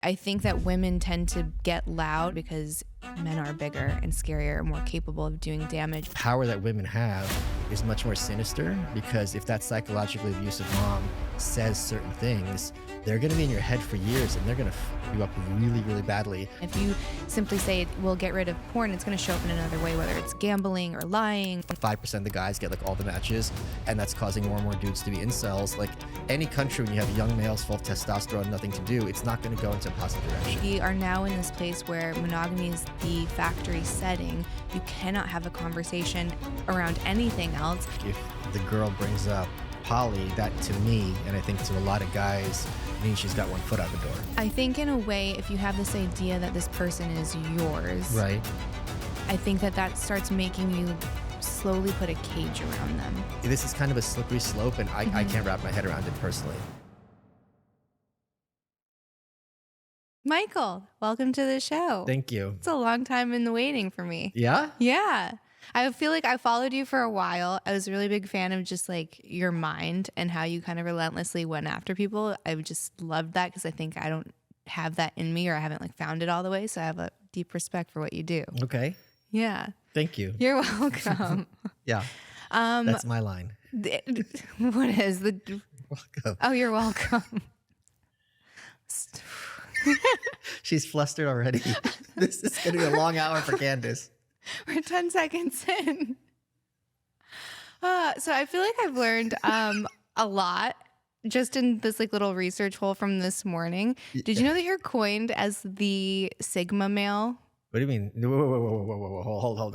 I think that women tend to get loud because men are bigger and scarier and more capable of doing damage. Power that women have is much more sinister, because if that psychologically abusive mom says certain things, they're going to be in your head for years and they're going to f you up really, really badly. If you simply say, we'll get rid of porn, it's going to show up in another way, whether it's gambling or lying. 5% of the guys get like all the matches, and that's causing more and more dudes to be incels. Like any country, when you have young males full of testosterone, nothing to do, it's not going to go into a positive direction. We are now in this place where monogamy is the factory setting. You cannot have a conversation around anything else. If the girl brings up poly, that to me, and I think to a lot of guys, means she's got one foot out the door. I think in a way, if you have this idea that this person is yours, right? I think that that starts making you slowly put a cage around them. This is kind of a slippery slope, and I can't wrap my head around it personally. Michael, welcome to the show. Thank you. It's a long time in the waiting for me. Yeah? Yeah. I feel like I followed you for a while. I was a really big fan of just like your mind and how you kind of relentlessly went after people. I just loved that because I think I don't have that in me, or I haven't like found it all the way. So I have a deep respect for what you do. Okay. Yeah. Thank you. You're welcome. Yeah. That's my line. What is the... Welcome. Oh, you're welcome. She's flustered already. This is going to be a long hour for Candice. We're 10 seconds in. So I feel like I've learned a lot just in this like little research hole from this morning. Did you know that you're coined as the Sigma male? What do you mean? Whoa, hold on.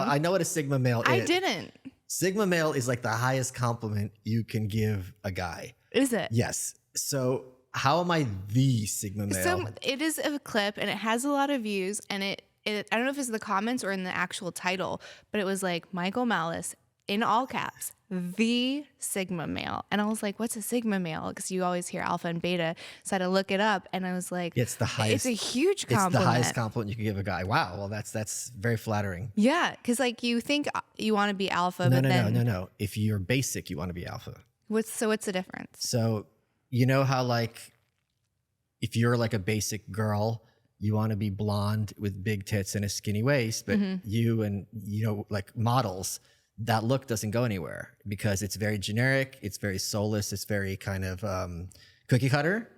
I know what a Sigma male is. I didn't. Sigma male is like the highest compliment you can give a guy. Is it? Yes. So how am I the Sigma male? So it is a clip and it has a lot of views, and it I don't know if it's in the comments or in the actual title, but it was like Michael Malice in all caps, the Sigma male. And I was like, what's a Sigma male? Because you always hear alpha and beta. So I had to look it up, and I was like, it's the highest. It's a huge compliment. It's the highest compliment you can give a guy. Wow. Well, that's very flattering. Yeah, because like you think you want to be alpha, but then No. If you're basic, you want to be alpha. what's the difference? So you know how like if you're like a basic girl, you want to be blonde with big tits and a skinny waist, but you and, you know, like models, that look doesn't go anywhere because it's very generic, it's very soulless, it's very kind of cookie cutter.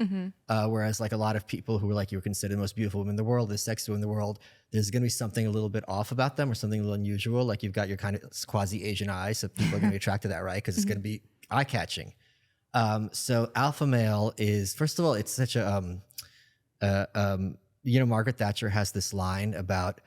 Whereas like a lot of people who are like, you're considered the most beautiful woman in the world, the sexiest woman in the world, there's going to be something a little bit off about them or something a little unusual. Like you've got your kind of quasi-Asian eyes, so people are going to be attracted to that, right? Because it's going to be eye-catching. So alpha male is, first of all, it's such a, you know, Margaret Thatcher has this line about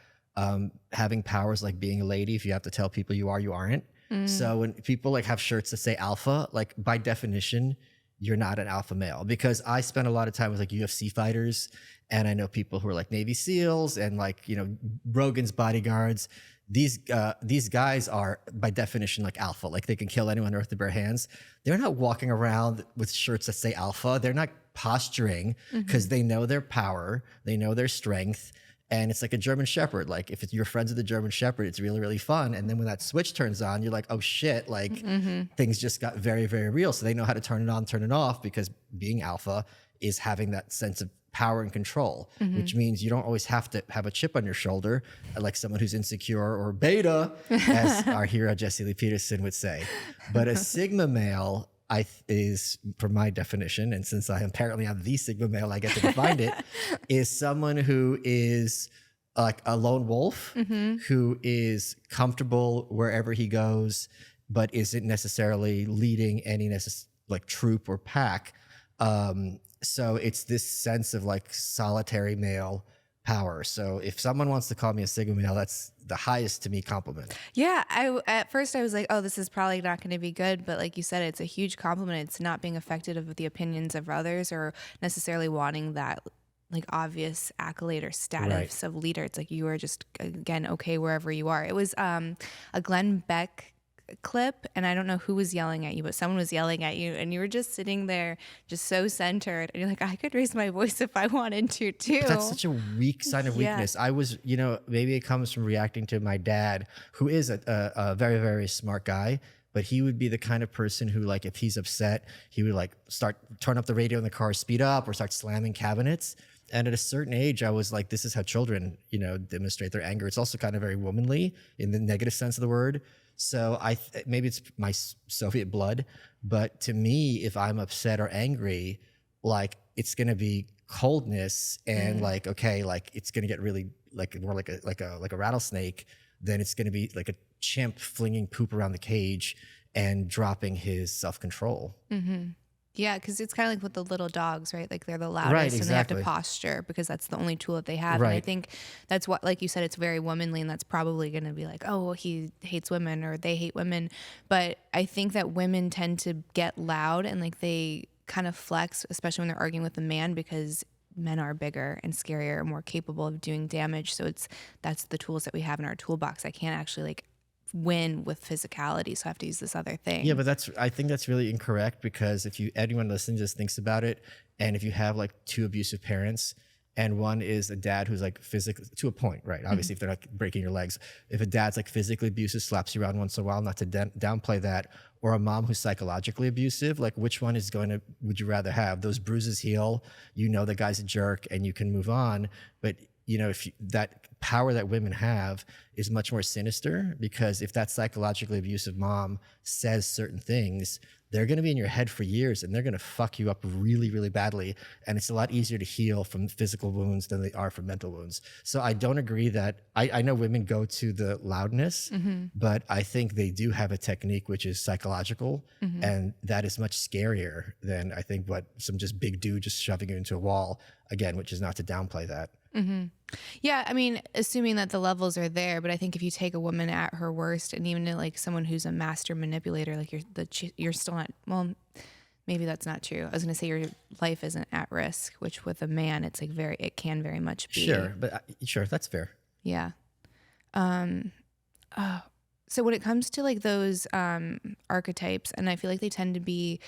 having powers like being a lady. If you have to tell people you are, you aren't. So when people like have shirts that say alpha, like by definition, you're not an alpha male. Because I spend a lot of time with like UFC fighters, and I know people who are like Navy SEALs and like, you know, Rogan's bodyguards. These guys are by definition like alpha, like they can kill anyone with their bare hands. They're not walking around with shirts that say alpha. They're not posturing because they know their power, they know their strength, and it's like a German Shepherd. Like if you're friends with a German Shepherd, it's really, really fun. And then when that switch turns on, you're like, oh shit, like things just got very, very real. So they know how to turn it on, turn it off, because being alpha is having that sense of power and control, which means you don't always have to have a chip on your shoulder like someone who's insecure or beta, as our hero Jesse Lee Peterson would say. But a Sigma male is, for my definition, and since I apparently am the Sigma male, I get to define it, is someone who is like a lone wolf, who is comfortable wherever he goes, but isn't necessarily leading any like troop or pack. So it's this sense of like solitary male power. So if someone wants to call me a Sigma male, that's the highest to me compliment. Yeah, at first I was like, oh, this is probably not going to be good. But like you said, it's a huge compliment. It's not being affected of the opinions of others or necessarily wanting that like obvious accolade or status of leader. It's like you are just, again, okay wherever you are. It was a Glenn Beck clip, and I don't know who was yelling at you, but someone was yelling at you, and you were just sitting there just so centered, and you're like, I could raise my voice if I wanted to too. But that's such a weak sign of weakness. I was, maybe it comes from reacting to my dad, who is a very, very smart guy, but he would be the kind of person who, like, if he's upset, he would like turn up the radio in the car, speed up, or start slamming cabinets. And at a certain age, I was like, this is how children, demonstrate their anger. It's also kind of very womanly in the negative sense of the word. So maybe it's my Soviet blood, but to me, if I'm upset or angry, like, it's going to be coldness and like, okay, like, it's going to get really like more like a rattlesnake. Then it's going to be like a chimp flinging poop around the cage and dropping his self-control. Yeah, because it's kind of like with the little dogs, right? Like, they're the loudest, Right, and they exactly. have to posture because that's the only tool that they have. Right. And I think that's what, like you said, it's very womanly, and that's probably going to be like, oh, well, he hates women or they hate women. But I think that women tend to get loud and like they kind of flex, especially when they're arguing with a man, because men are bigger and scarier and more capable of doing damage. So that's the tools that we have in our toolbox. I can't actually like win with physicality, so I have to use this other thing. Yeah, but I think that's really incorrect, because if anyone listening just thinks about it, and if you have like two abusive parents, and one is a dad who's like physically, to a point, right? Obviously, if they're not breaking your legs, if a dad's like physically abusive, slaps you around once in a while, not to downplay that, or a mom who's psychologically abusive, like, which one would you rather have? Those bruises heal, the guy's a jerk, and you can move on. But that power that women have is much more sinister, because if that psychologically abusive mom says certain things, they're going to be in your head for years, and they're going to fuck you up really, really badly. And it's a lot easier to heal from physical wounds than they are from mental wounds. So I don't agree that I know women go to the loudness, but I think they do have a technique which is psychological, and that is much scarier than I think what some just big dude just shoving you into a wall, again, which is not to downplay that. Yeah, I mean, assuming that the levels are there, but I think if you take a woman at her worst, and even like someone who's a master manipulator, like you're still not, well, maybe that's not true. I was going to say your life isn't at risk, which with a man, it's like it can very much be. Sure, but sure, that's fair. Yeah. So when it comes to like those archetypes, and I feel like they tend to be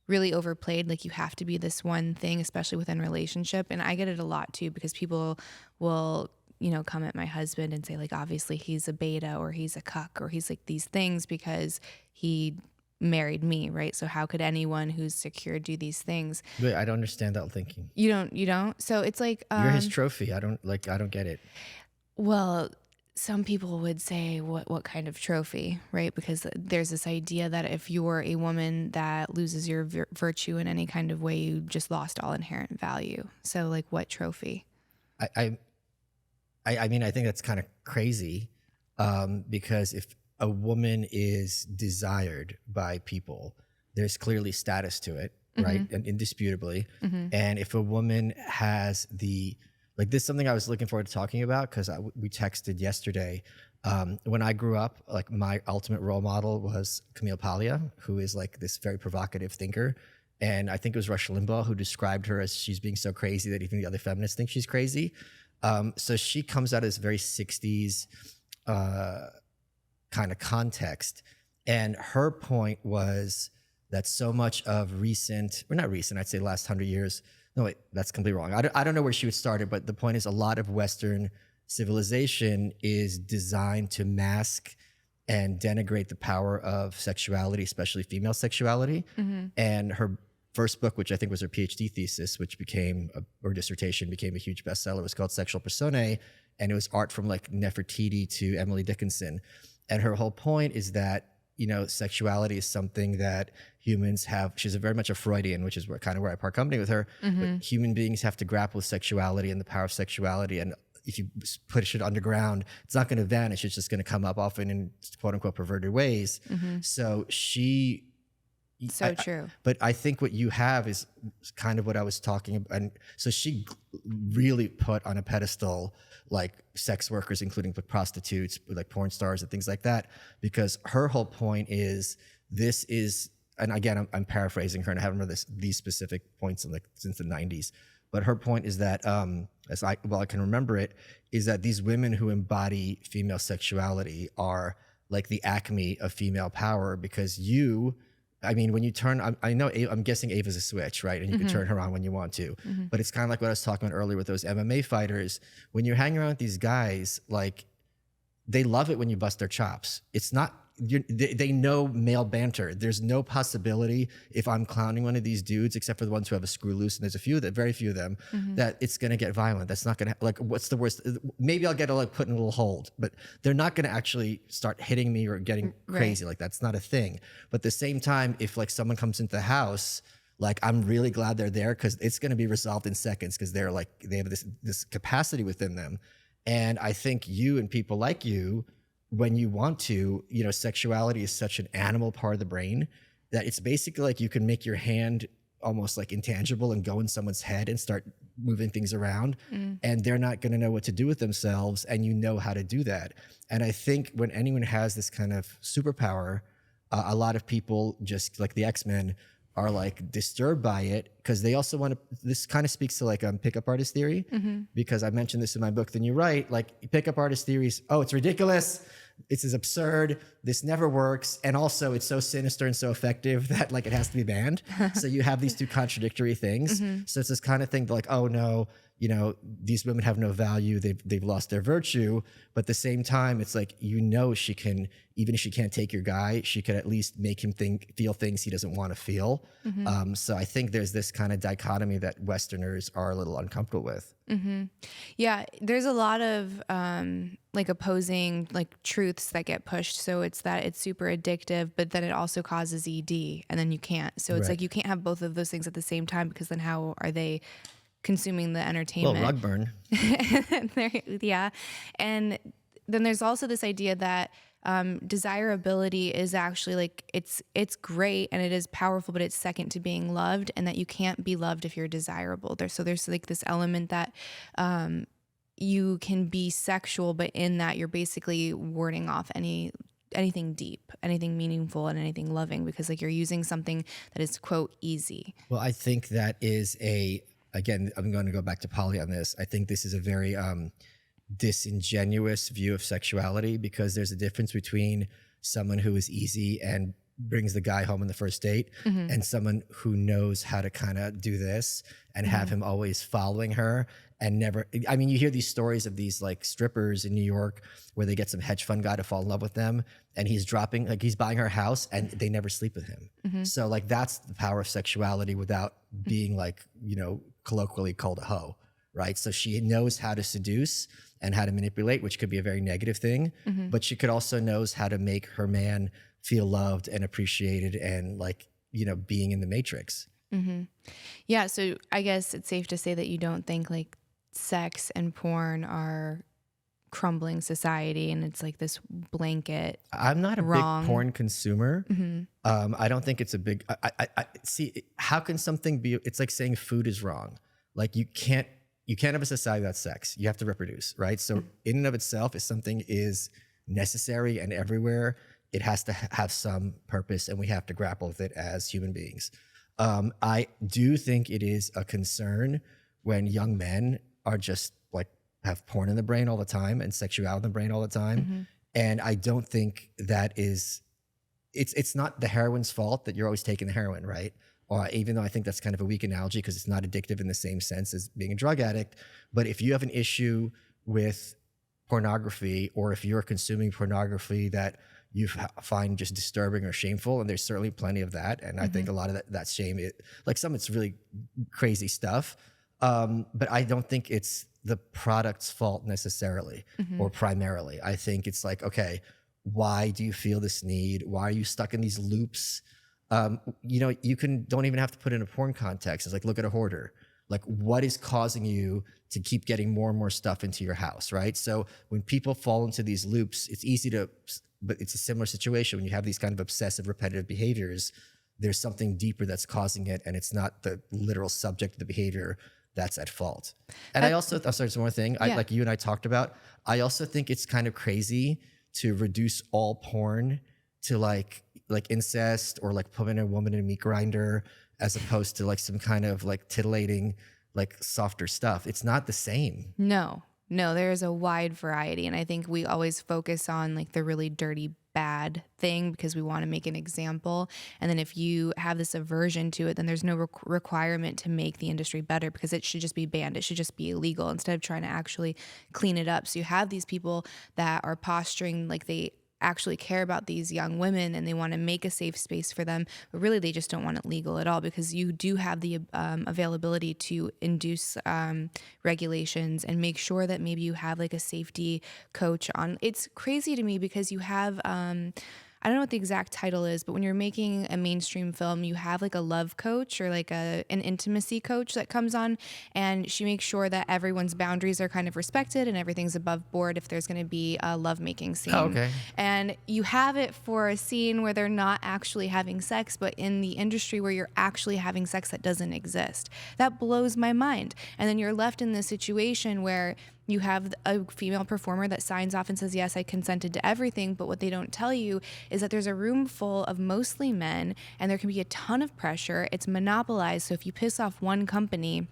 really overplayed, like you have to be this one thing, especially within relationship. And I get it a lot too, because people will, come at my husband and say like, obviously he's a beta, or he's a cuck, or he's like these things because he married me, right? So how could anyone who's secure do these things? But I don't understand that thinking. You don't? So it's like, you're his trophy. I don't get it. Well, some people would say what kind of trophy, right? Because there's this idea that if you're a woman that loses your virtue in any kind of way, you just lost all inherent value. So like, what trophy? I mean, I think that's kind of crazy, because if a woman is desired by people, there's clearly status to it, right? And indisputably. And if a woman has like, this is something I was looking forward to talking about, because we texted yesterday. When I grew up, like, my ultimate role model was Camille Paglia, who is like this very provocative thinker. And I think it was Rush Limbaugh who described her as she's being so crazy that even the other feminists think she's crazy. So she comes out of this very 60s kind of context. And her point was that so much of I'd say last 100 years, no, wait, that's completely wrong. I don't know where she would start it, but the point is a lot of Western civilization is designed to mask and denigrate the power of sexuality, especially female sexuality. And her first book, which I think was her PhD thesis, which or dissertation, became a huge bestseller, was called Sexual Personae. And it was art from like Nefertiti to Emily Dickinson. And her whole point is that, sexuality is something that humans have. She's very much a Freudian, which is where I part company with her. But human beings have to grapple with sexuality and the power of sexuality. And if you push it underground, it's not going to vanish. It's just going to come up often in quote unquote perverted ways. So true. But I think what you have is kind of what I was talking about. And so she really put on a pedestal like sex workers, including prostitutes, like porn stars and things like that, because her whole point is and again, I'm paraphrasing her, and I haven't read these specific points since the 90s. But her point is that, I can remember it, is that these women who embody female sexuality are like the acme of female power, because when you turn, I'm guessing Ava's a switch, right? And you can turn her on when you want to. But it's kind of like what I was talking about earlier with those MMA fighters. When you're hanging around with these guys, like, they love it when you bust their chops. It's not they know male banter. There's no possibility if I'm clowning one of these dudes, except for the ones who have a screw loose, and there's very few of them, that it's gonna get violent. That's not gonna, like, what's the worst? Maybe I'll get like put in a little hold, but they're not gonna actually start hitting me or getting crazy. Like, that's not a thing. But at the same time, if like someone comes into the house, like, I'm really glad they're there, because it's going to be resolved in seconds, because they're like, they have this capacity within them. And I think you and people like you, when you want to, sexuality is such an animal part of the brain that it's basically like you can make your hand almost like intangible and go in someone's head and start moving things around, and they're not going to know what to do with themselves, and you know how to do that. And I think when anyone has this kind of superpower, a lot of people, just like the X-Men, are like disturbed by it, because they also want to, this kind of speaks to like pickup artist theory, because I mentioned this in my book. Then you write like pickup artist theories, oh, it's ridiculous, this is absurd, this never works, and also it's so sinister and so effective that like it has to be banned. So you have these two contradictory things. So it's this kind of thing like, oh no, these women have no value, they've lost their virtue. But at the same time, it's like, she can, even if she can't take your guy, she could at least make him feel things he doesn't want to feel. So I think there's this kind of dichotomy that Westerners are a little uncomfortable with. Yeah, there's a lot of like opposing like truths that get pushed. So it's that it's super addictive, but then it also causes ED, and then you can't. So it's like you can't have both of those things at the same time, because then how are they consuming the entertainment? Well, rug burn. Yeah. And then there's also this idea that desirability is actually like, it's great and it is powerful, but it's second to being loved, and that you can't be loved if you're desirable. There's like this element that you can be sexual, but in that you're basically warding off anything deep, anything meaningful, and anything loving, because like you're using something that is, quote, easy. Well, I think that is again, I'm going to go back to Polly on this. I think this is a very disingenuous view of sexuality, because there's a difference between someone who is easy and brings the guy home on the first date, and someone who knows how to kind of do this and have him always following her and never. I mean, you hear these stories of these like strippers in New York where they get some hedge fund guy to fall in love with them, and he's buying her house and they never sleep with him. So like, that's the power of sexuality without being like, colloquially called a hoe, right? So she knows how to seduce and how to manipulate, which could be a very negative thing, but she could also knows how to make her man feel loved and appreciated and like, being in the matrix. Yeah. So I guess it's safe to say that you don't think like sex and porn are crumbling society and it's like this blanket. I'm not a wrong. Big porn consumer. I don't think it's a big, I see, how can something be, it's like saying food is wrong. Like you can't have a society without sex. You have to reproduce, right? So in and of itself, if something is necessary and everywhere, it has to have some purpose, and we have to grapple with it as human beings. I do think it is a concern when young men are just like have porn in the brain all the time and sexuality in the brain all the time. And I don't think that is, it's not the heroine's fault that you're always taking the heroin, right? Even though I think that's kind of a weak analogy because it's not addictive in the same sense as being a drug addict. But if you have an issue with pornography, or if you're consuming pornography that you find just disturbing or shameful, and there's certainly plenty of that, and I think a lot of that shame, like some it's really crazy stuff, but I don't think it's the product's fault necessarily or primarily. I think it's like, okay, why do you feel this need? Why are you stuck in these loops? You don't even have to put in a porn context. It's like, look at a hoarder. Like, what is causing you to keep getting more and more stuff into your house, right? So when people fall into these loops, it's easy to, but it's a similar situation. When you have these kind of obsessive, repetitive behaviors, there's something deeper that's causing it, and it's not the literal subject of the behavior that's at fault. And I also, I'm sorry, there's one more thing. Yeah. Like you and I talked about, I also think it's kind of crazy to reduce all porn to like incest, or like putting a woman in a meat grinder, as opposed to like some kind of like titillating, like softer stuff. It's not the same. No, there's a wide variety. And I think we always focus on like the really dirty, bad thing because we want to make an example. And then if you have this aversion to it, then there's no requirement to make the industry better, because it should just be banned. It should just be illegal instead of trying to actually clean it up. So you have these people that are posturing like they actually care about these young women and they want to make a safe space for them, but really they just don't want it legal at all, because you do have the availability to induce regulations and make sure that maybe you have like a safety coach on. It's crazy to me because you have I don't know what the exact title is, but when you're making a mainstream film, you have like a love coach or like an intimacy coach that comes on, and she makes sure that everyone's boundaries are kind of respected and everything's above board if there's going to be a lovemaking scene. Oh, okay. And you have it for a scene where they're not actually having sex, but in the industry where you're actually having sex that doesn't exist. That blows my mind. And then you're left in this situation where you have a female performer that signs off and says, yes, I consented to everything. But what they don't tell you is that there's a room full of mostly men and there can be a ton of pressure. It's monopolized. So if you piss off one company,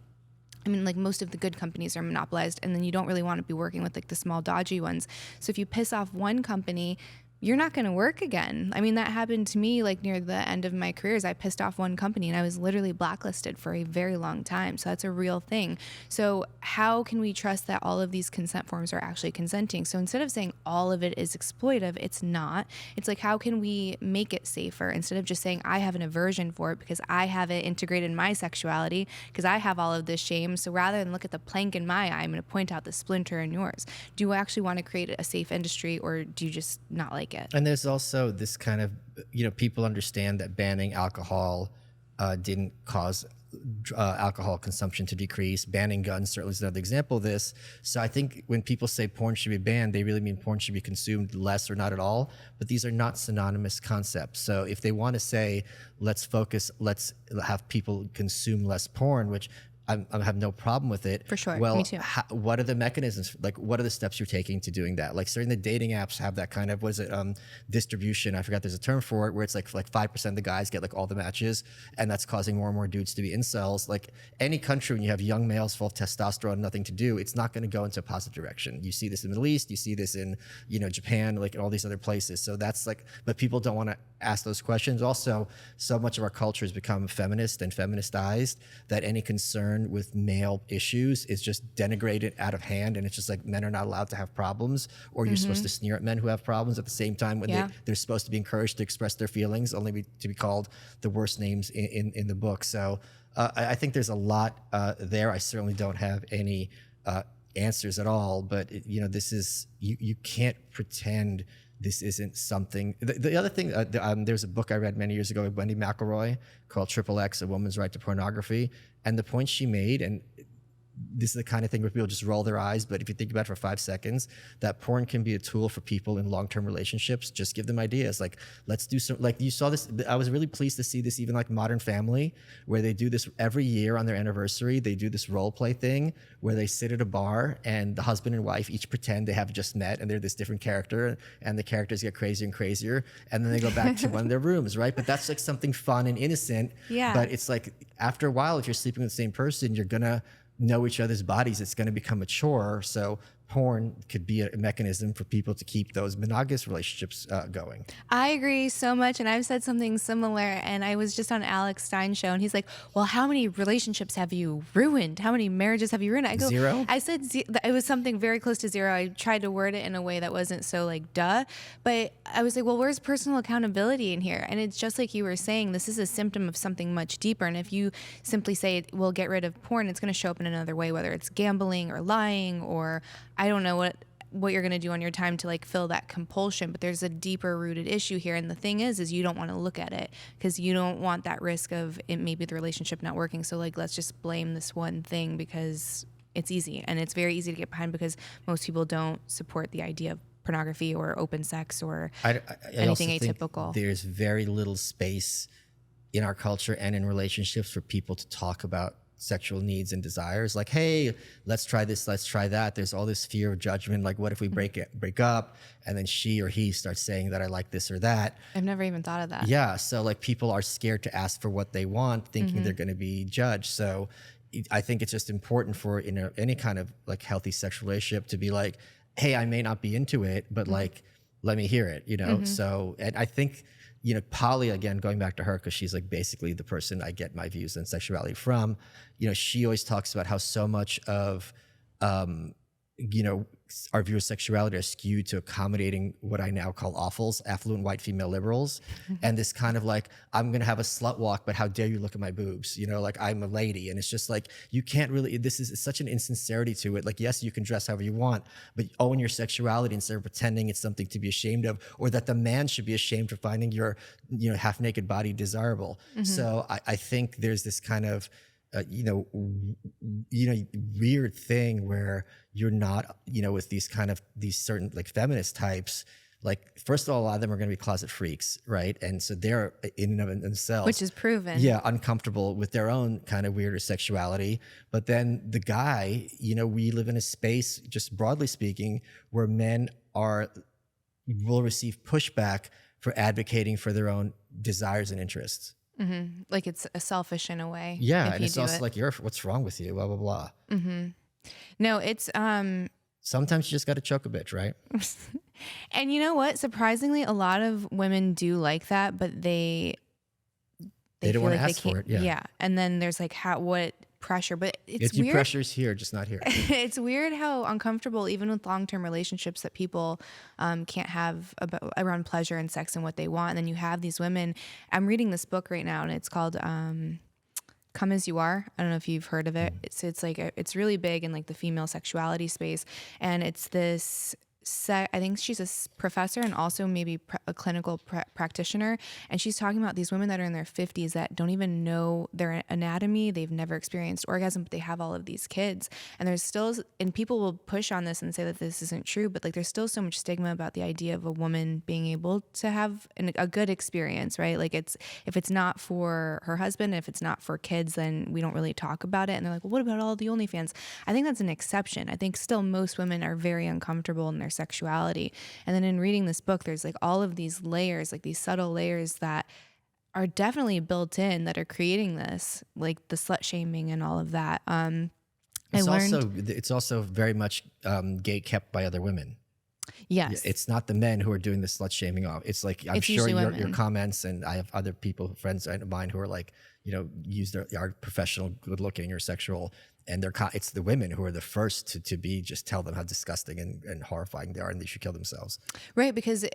I mean, like most of the good companies are monopolized, and then you don't really want to be working with like the small dodgy ones. So if you piss off one company, you're not going to work again. I mean, that happened to me like near the end of my careers. I pissed off one company and I was literally blacklisted for a very long time. So that's a real thing. So how can we trust that all of these consent forms are actually consenting? So instead of saying all of it is exploitive, it's not. It's like, how can we make it safer instead of just saying I have an aversion for it because I have it integrated in my sexuality, because I have all of this shame. So rather than look at the plank in my eye, I'm going to point out the splinter in yours. Do you actually want to create a safe industry, or do you just not like it? And there's also this kind of, people understand that banning alcohol didn't cause alcohol consumption to decrease. Banning guns certainly is another example of this. So I think when people say porn should be banned, they really mean porn should be consumed less or not at all. But these are not synonymous concepts. So if they want to say, let's have people consume less porn, which I have no problem with it. For sure. Well, Me too. What are the mechanisms? Like, what are the steps you're taking to doing that? Like, certain the dating apps have that kind of, distribution. I forgot there's a term for it, where it's like 5% of the guys get like all the matches, and that's causing more and more dudes to be incels. Like, any country, when you have young males full of testosterone, nothing to do, it's not going to go into a positive direction. You see this in the Middle East, you see this in, Japan, like all these other places. So that's like, but people don't want to ask those questions. Also, so much of our culture has become feminist and feministized that any concern with male issues is just denigrated out of hand, and it's just like men are not allowed to have problems, or you're supposed to sneer at men who have problems at the same time when they're supposed to be encouraged to express their feelings, only to be called the worst names in the book. So I think there's a lot there. I certainly don't have any answers at all, but this is, you can't pretend this isn't something. The other thing, there's a book I read many years ago by Wendy McElroy called XXX, A Woman's Right to Pornography. And the point she made, and this is the kind of thing where people just roll their eyes, but if you think about it for 5 seconds, that porn can be a tool for people in long-term relationships. Just give them ideas. Like, let's do some, like you saw this, I was really pleased to see this even like Modern Family, where they do this every year on their anniversary. They do this role play thing where they sit at a bar and the husband and wife each pretend they have just met and they're this different character, and the characters get crazier and crazier. And then they go back to one of their rooms, right? But that's like something fun and innocent. Yeah. But it's like, after a while, if you're sleeping with the same person, you're gonna know each other's bodies. It's going to become a chore. So porn could be a mechanism for people to keep those monogamous relationships going. I agree so much, and I've said something similar, and I was just on Alex Stein's show, and he's like, well, how many relationships have you ruined? How many marriages have you ruined? I go, 0? I said it was something very close to 0. I tried to word it in a way that wasn't so like duh, but I was like, well, where's personal accountability in here? And it's just like you were saying, this is a symptom of something much deeper, and if you simply say, well, get rid of porn, it's going to show up in another way, whether it's gambling or lying, or I don't know what you're going to do on your time to like fill that compulsion, but there's a deeper rooted issue here. And the thing is you don't want to look at it because you don't want that risk of it, maybe the relationship not working. So like, let's just blame this one thing because it's easy, and it's very easy to get behind because most people don't support the idea of pornography or open sex or anything atypical. There's very little space in our culture and in relationships for people to talk about sexual needs and desires. Like, hey, let's try this, let's try that. There's all this fear of judgment. Like, what if we break up and then she or he starts saying that I like this or that? I've never even thought of that. Yeah. So like, people are scared to ask for what they want, thinking they're going to be judged. So I think it's just important for any kind of like healthy sexual relationship to be like, hey, I may not be into it, but like, let me hear it, So, and I think, Polly, again, going back to her, because she's like basically the person I get my views on sexuality from, she always talks about how so much of, our view of sexuality are skewed to accommodating what I now call awfuls, affluent white female liberals. And this kind of like, I'm going to have a slut walk, but how dare you look at my boobs? You know, like I'm a lady. And it's just like, you can't really, this is such an insincerity to it. Like, yes, you can dress however you want, but own your sexuality instead of pretending it's something to be ashamed of, or that the man should be ashamed for finding your, you know, half naked body desirable. So I think there's this kind of, weird thing where you're not, with these certain like feminist types, like first of all, a lot of them are going to be closet freaks, right? And so they're in and of themselves, which is proven. Yeah, uncomfortable with their own kind of weirder sexuality. But then the guy, we live in a space, just broadly speaking, where men will receive pushback for advocating for their own desires and interests. Mm-hmm. Like it's selfish in a way. Yeah, and it's also like, what's wrong with you? Blah blah blah. Mm-hmm. No, it's sometimes you just got to choke a bitch, right? And you know what? Surprisingly, a lot of women do like that, but they don't want to ask for it. Yeah, and then there's like what pressure, but it's weird. Pressure's here, just not here. It's weird how uncomfortable, even with long-term relationships, that people can't have around pleasure and sex and what they want. And then you have these women. I'm reading this book right now, and it's called Come As You Are. I don't know if you've heard of it. It's like it's really big in like the female sexuality space, and it's this. I think she's a professor and also maybe a clinical practitioner. And she's talking about these women that are in their 50s that don't even know their anatomy. They've never experienced orgasm, but they have all of these kids. And there's still, and people will push on this and say that this isn't true, but like there's still so much stigma about the idea of a woman being able to have a good experience, right? Like if it's not for her husband, if it's not for kids, then we don't really talk about it. And they're like, well, what about all the OnlyFans? I think that's an exception. I think still most women are very uncomfortable in their sexuality. And then in reading this book, there's like all of these layers, like these subtle layers that are definitely built in that are creating this, like the slut shaming and all of that. It's also very much gate kept by other women. Yes. It's not the men who are doing the slut shaming off. It's like, I'm sure your comments, and I have other people, friends of mine who are like, are professional, good looking or sexual. And it's the women who are the first to be, just tell them how disgusting and horrifying they are and they should kill themselves. Right, because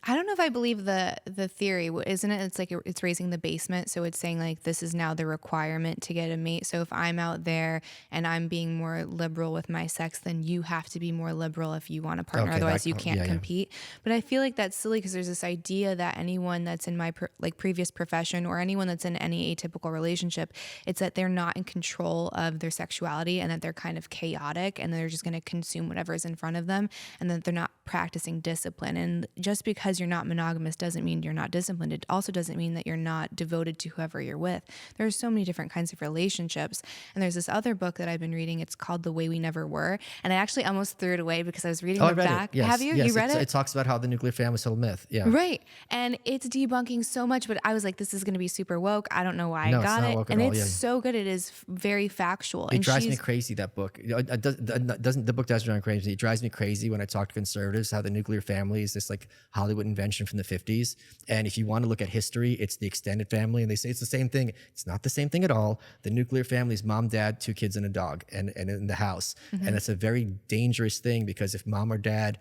I don't know if I believe the theory, isn't it? It's like it's raising the basement. So it's saying like this is now the requirement to get a mate. So if I'm out there and I'm being more liberal with my sex, then you have to be more liberal if you want a partner. Okay, otherwise you can't compete. But I feel like that's silly because there's this idea that anyone that's in my previous profession or anyone that's in any atypical relationship, it's that they're not in control of their sexuality and that they're kind of chaotic and they're just going to consume whatever is in front of them and that they're not practicing discipline. And just because you're not monogamous doesn't mean you're not disciplined. It also doesn't mean that you're not devoted to whoever you're with. There's so many different kinds of relationships. And there's this other book that I've been reading. It's called The Way We Never Were. And I actually almost threw it away because I was reading the back. Yes. Have you? Yes. You read it? It talks about how the nuclear family is still a myth. Yeah. Right. And it's debunking so much, but I was like, this is going to be super woke. I don't know why I got it. And it's so good. It is very factual. It drives me crazy, that book. The book does drive me crazy. It drives me crazy when I talk to conservatives how the nuclear family is this like Hollywood invention from the 50s. And if you want to look at history, it's the extended family. And they say it's the same thing. It's not the same thing at all. The nuclear family is mom, dad, 2 kids, and a dog, and in the house. Mm-hmm. And it's a very dangerous thing because if mom or dad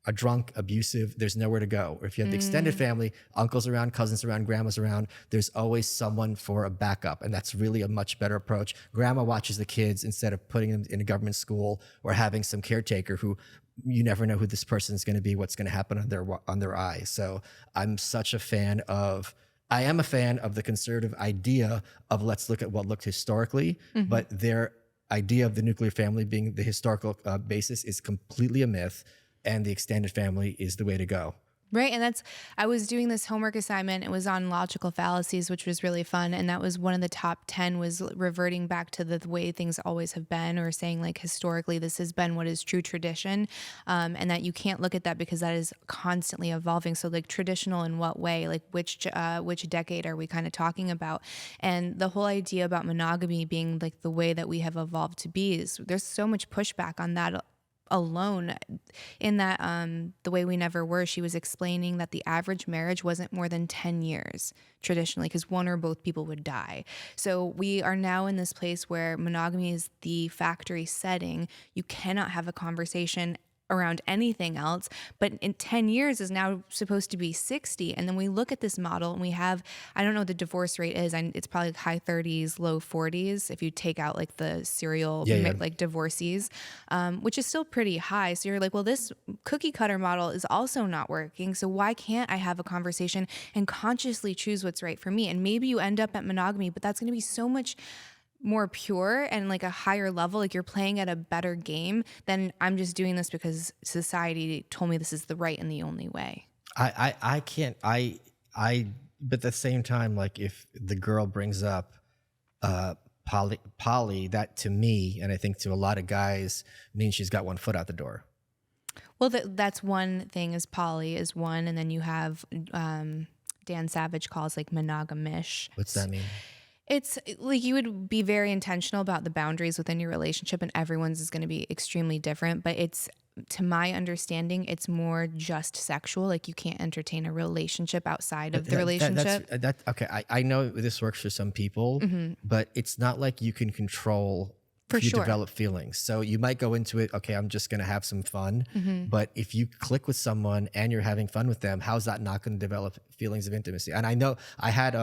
are drunk, abusive, there's nowhere to go. Or if you have the extended family, uncles around, cousins around, grandmas around, there's always someone for a backup. And that's really a much better approach. Grandma watches the kids instead of putting them in a government school or having some caretaker who you never know who this person is going to be, what's going to happen on their eye. So I am a fan of the conservative idea of let's look at what looked historically, but their idea of the nuclear family being the historical basis is completely a myth. And the extended family is the way to go. Right. And I was doing this homework assignment. It was on logical fallacies, which was really fun. And that was one of the top 10 was reverting back to the way things always have been, or saying like historically, this has been what is true tradition. And that you can't look at that because that is constantly evolving. So like traditional in what way, like which decade are we kind of talking about? And the whole idea about monogamy being like the way that we have evolved to be is there's so much pushback on that alone. In that The Way We Never Were, she was explaining that the average marriage wasn't more than 10 years traditionally because one or both people would die. So we are now in this place where monogamy is the factory setting. You cannot have a conversation around anything else, but in 10 years is now supposed to be 60. And then we look at this model and we have, I don't know what the divorce rate is. It's probably like high 30s, low 40s if you take out like the serial like divorcees, which is still pretty high. So you're like, well, this cookie cutter model is also not working. So why can't I have a conversation and consciously choose what's right for me? And maybe you end up at monogamy, but that's going to be so much more pure and like a higher level. Like you're playing at a better game than I'm just doing this because society told me this is the right and the only way. I can't, but at the same time, like if the girl brings up poly, that to me, and I think to a lot of guys, means she's got one foot out the door. Well, that's one thing, is poly is one. And then you have Dan Savage calls like monogamish. What's that mean? It's like you would be very intentional about the boundaries within your relationship, and everyone's is going to be extremely different. But it's, to my understanding, it's more just sexual. Like you can't entertain a relationship outside of the relationship. Okay. I know this works for some people, but it's not like you can control if you develop feelings. So you might go into it, okay, I'm just going to have some fun. But if you click with someone and you're having fun with them, how's that not going to develop feelings of intimacy? And I know I had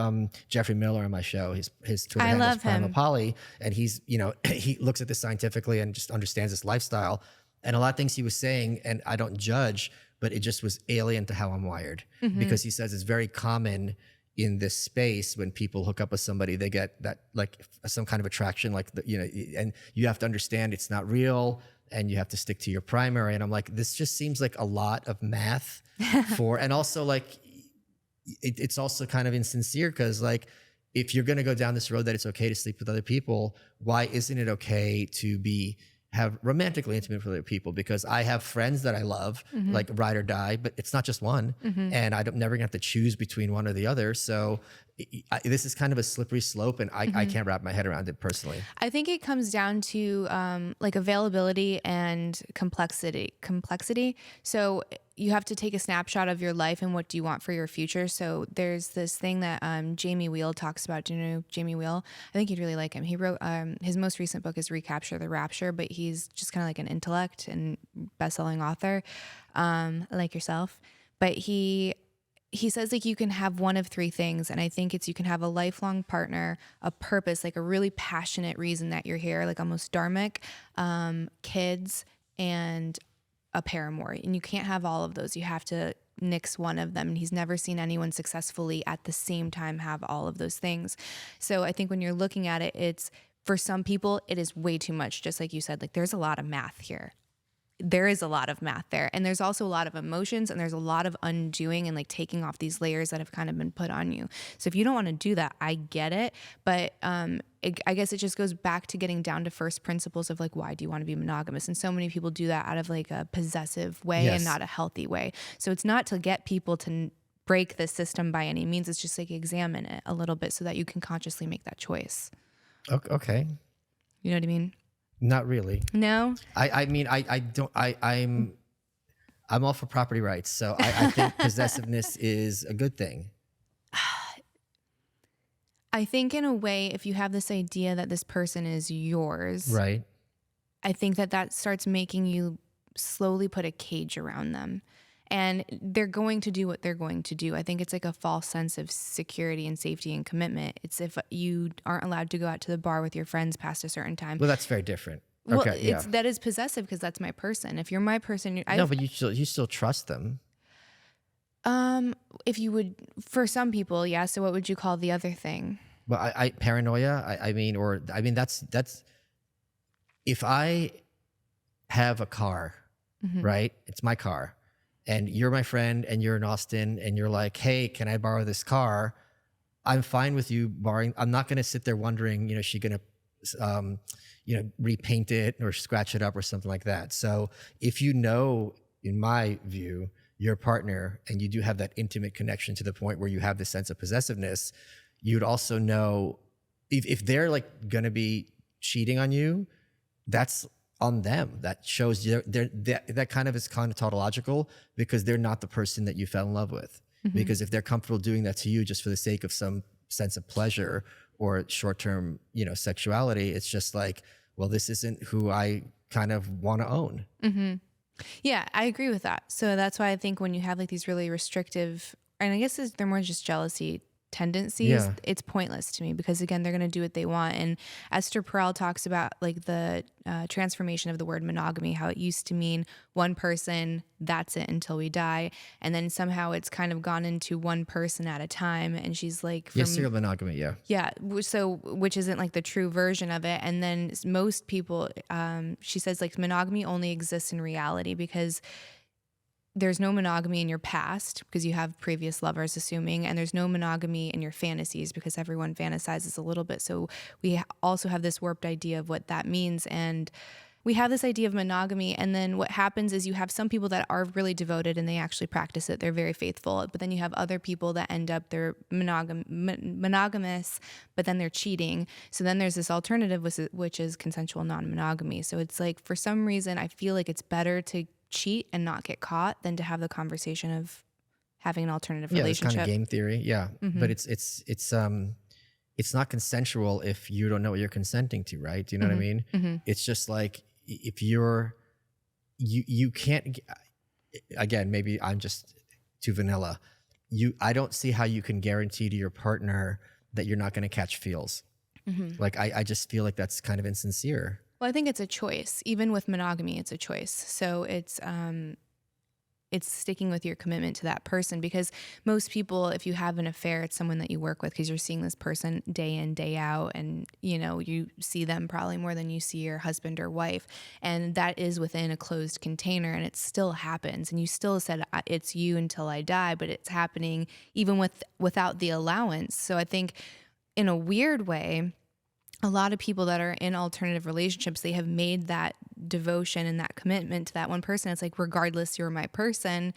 Jeffrey Miller on my show. His Twitter handle is Primal Poly, and he's, he looks at this scientifically and just understands this lifestyle. And a lot of things he was saying, and I don't judge, but it just was alien to how I'm wired. Because he says it's very common in this space when people hook up with somebody, they get that like some kind of attraction, like and you have to understand it's not real, and you have to stick to your primary. And I'm like, this just seems like a lot of math and also like it's also kind of insincere, because like if you're going to go down this road that it's okay to sleep with other people, why isn't it okay to have romantically intimate with other people? Because I have friends that I love, like ride or die, but it's not just one. And I'm never gonna have to choose between one or the other. So this is kind of a slippery slope, and I can't wrap my head around it personally. I think it comes down to like availability and complexity. So you have to take a snapshot of your life and what do you want for your future. So there's this thing that Jamie Wheel talks about. Do you know Jamie Wheel? I think you'd really like him. He wrote his most recent book is Recapture the Rapture, but he's just kind of like an intellect and best-selling author, like yourself. But he says like you can have one of three things, and I think it's you can have a lifelong partner, a purpose, like a really passionate reason that you're here, like almost dharmic, kids, and a paramour. And you can't have all of those. You have to nix one of them. And he's never seen anyone successfully at the same time have all of those things. So I think when you're looking at it, it's, for some people, it is way too much. Just like you said, like there's a lot of math here. There is a lot of math there. And there's also a lot of emotions, and there's a lot of undoing and like taking off these layers that have kind of been put on you. So if you don't want to do that, I get it. But I guess it just goes back to getting down to first principles of like, why do you want to be monogamous? And so many people do that out of like a possessive way and not a healthy way. So it's not to get people to break the system by any means. It's just like examine it a little bit so that you can consciously make that choice. Okay. You know what I mean? Not really. No? I'm all for property rights. So I think possessiveness is a good thing. I think in a way, if you have this idea that this person is yours, right? I think that starts making you slowly put a cage around them. And they're going to do what they're going to do. I think it's like a false sense of security and safety and commitment. It's if you aren't allowed to go out to the bar with your friends past a certain time. Well, that's very different. Well, okay, that is possessive because that's my person. If you're my person, no, but you still trust them. If you would, for some people, yeah. So what would you call the other thing? Well, I paranoia. That's if I have a car, right? It's my car. And you're my friend, and you're in Austin, and you're like, hey, can I borrow this car? I'm fine with you borrowing. I'm not going to sit there wondering, is she going to, repaint it or scratch it up or something like that. So if in my view, your partner, and you do have that intimate connection to the point where you have this sense of possessiveness, you'd also know if they're like going to be cheating on you, that's on them. That shows that kind of is kind of tautological, because they're not the person that you fell in love with. Because if they're comfortable doing that to you just for the sake of some sense of pleasure or short-term, sexuality, it's just like, well, this isn't who I kind of want to own. Yeah, I agree with that. So that's why I think when you have like these really restrictive, and I guess they're more just jealousy tendencies, Yeah. it's pointless to me because again, they're going to do what they want. And Esther Perel talks about like the transformation of the word monogamy, how it used to mean one person, that's it until we die. And then somehow it's kind of gone into one person at a time. And she's like, Yeah, serial monogamy, yeah. yeah, so which isn't like the true version of it. And then most people, she says like monogamy only exists in reality because there's no monogamy in your past because you have previous lovers, assuming, and there's no monogamy in your fantasies because everyone fantasizes a little bit. So we also have this warped idea of what that means. And we have this idea of monogamy. And then what happens is you have some people that are really devoted and they actually practice it. They're very faithful. But then you have other people that end up, they're monogamous, but then they're cheating. So then there's this alternative, which is consensual non-monogamy. So it's like, for some reason, I feel like it's better to cheat and not get caught than to have the conversation of having an alternative relationship. It's kind of game theory. Yeah. But it's not consensual if you don't know what you're consenting to, right? Do you know what I mean? It's just like if you can't, again, maybe I'm just too vanilla. I don't see how you can guarantee to your partner that you're not going to catch feels. Like I just feel like that's kind of insincere. Well, I think it's a choice. Even with monogamy, it's a choice. So it's sticking with your commitment to that person because most people, if you have an affair, it's someone that you work with because you're seeing this person day in, day out. And, you know, you see them probably more than you see your husband or wife. And that is within a closed container and it still happens. And you still said it's you until I die, but it's happening even without the allowance. So I think in a weird way, a lot of people that are in alternative relationships, they have made that devotion and that commitment to that one person. It's like, regardless, you're my person,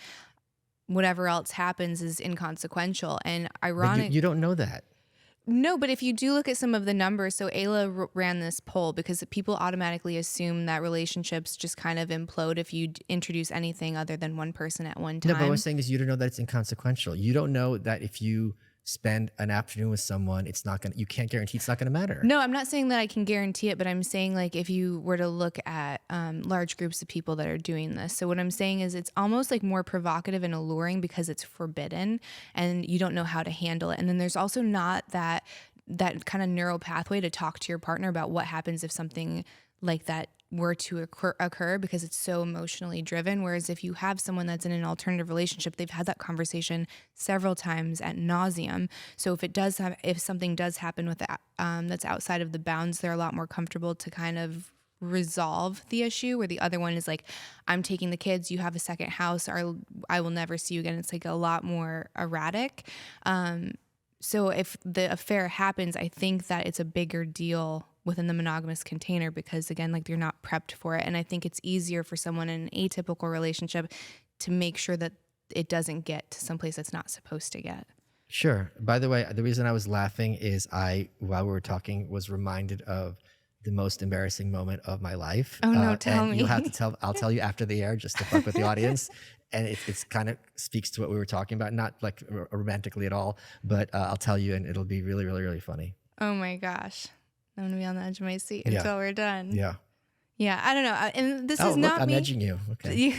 whatever else happens is inconsequential. And ironic. But you don't know that. No, but if you do look at some of the numbers, so Ayla ran this poll because people automatically assume that relationships just kind of implode if you introduce anything other than one person at one time. No, but what I'm saying is you don't know that it's inconsequential. You don't know that if you spend an afternoon with someone, you can't guarantee it's not going to matter. No, I'm not saying that I can guarantee it, but I'm saying like if you were to look at large groups of people that are doing this. So what I'm saying is it's almost like more provocative and alluring because it's forbidden and you don't know how to handle it. And then there's also not that kind of neural pathway to talk to your partner about what happens if something like that were to occur because it's so emotionally driven. Whereas if you have someone that's in an alternative relationship, they've had that conversation several times at nauseum. So if something does happen with that, that's outside of the bounds, they're a lot more comfortable to kind of resolve the issue, where the other one is like, I'm taking the kids, you have a second house, or I will never see you again. It's like a lot more erratic. So if the affair happens, I think that it's a bigger deal within the monogamous container because, again, like you're not prepped for it. And I think it's easier for someone in an atypical relationship to make sure that it doesn't get to someplace that's not supposed to get. Sure. By the way, the reason I was laughing is while we were talking, was reminded of the most embarrassing moment of my life. Oh no, tell me. You'll have to I'll tell you after the air just to fuck with the audience. And it's kind of speaks to what we were talking about, not like romantically at all, but I'll tell you and it'll be really, really, really funny. Oh my gosh. I'm going to be on the edge of my seat until we're done. Yeah. Yeah. I don't know. And this is not I'm me. edging you. Okay.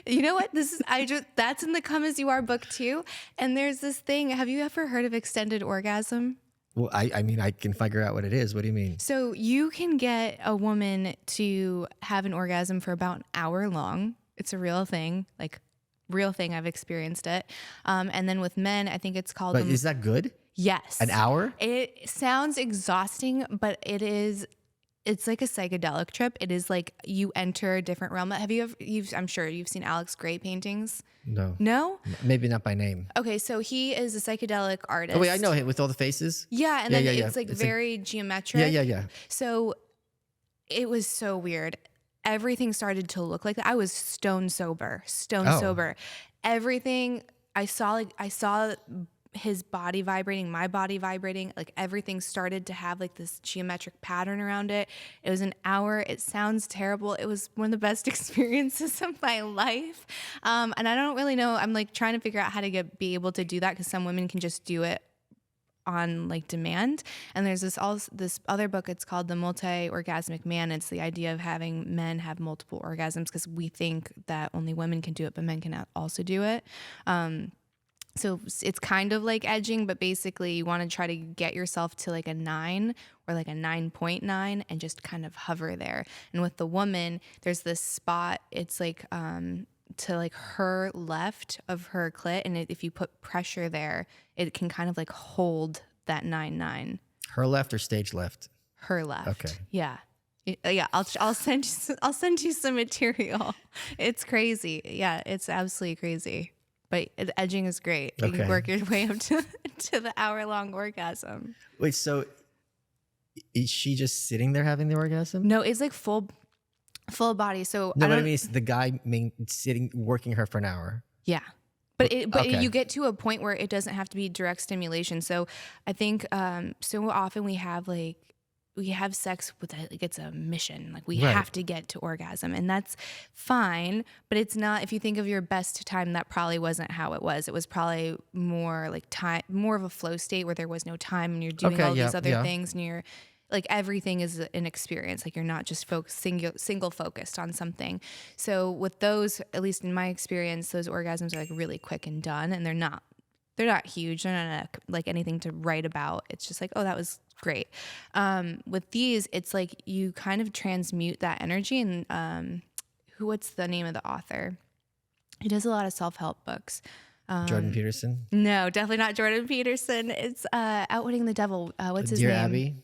You know what? That's in the Come As You Are book too. And there's this thing. Have you ever heard of extended orgasm? Well, I mean, I can figure out what it is. What do you mean? So you can get a woman to have an orgasm for about an hour long. It's a real thing. Like real thing. I've experienced it. And then with men, I think it's called. But is that good? Yes. An hour? It sounds exhausting, but it's like a psychedelic trip. It is like you enter a different realm. I'm sure you've seen Alex Gray paintings. No. No? Maybe not by name. Okay, so he is a psychedelic artist. Oh wait, I know him with all the faces. Yeah, and then it's like very geometric. Yeah. So it was so weird. Everything started to look like that. I was stone sober. Everything I saw his body vibrating, my body vibrating, like everything started to have like this geometric pattern around it. It was an hour. It sounds terrible. It was one of the best experiences of my life. And I don't really know. I'm like trying to figure out how to be able to do that because some women can just do it on like demand. And there's this other book, it's called The Multi-Orgasmic Man. It's the idea of having men have multiple orgasms because we think that only women can do it, but men can also do it. So it's kind of like edging, but basically you want to try to get yourself to like a 9 or like a 9.9 and just kind of hover there. And with the woman, there's this spot, it's like to like her left of her clit. And if you put pressure there, it can kind of like hold that 9.9. Her left or stage left? Her left. Okay. Yeah. Yeah, I'll send you some material. It's crazy. Yeah, it's absolutely crazy. But edging is great. You can work your way up to the hour-long orgasm. Wait, so is she just sitting there having the orgasm? No, it's like full body. So no, what I mean is the guy sitting working her for an hour. Yeah. But you get to a point where it doesn't have to be direct stimulation. So I think so often we have sex with it's a mission. Like we have to get to orgasm, and that's fine. But it's not. If you think of your best time, that probably wasn't how it was. It was probably more like time, more of a flow state where there was no time, and you're doing all these other things, and you're like everything is an experience. Like you're not just single focused on something. So with those, at least in my experience, those orgasms are like really quick and done, and they're not huge. They're not like anything to write about. It's just like, oh, that was great. With these, it's like you kind of transmute that energy. And what's the name of the author? He does a lot of self-help books. Jordan Peterson? No, definitely not Jordan Peterson. It's Outwitting the Devil. What's his name? Dear Abby?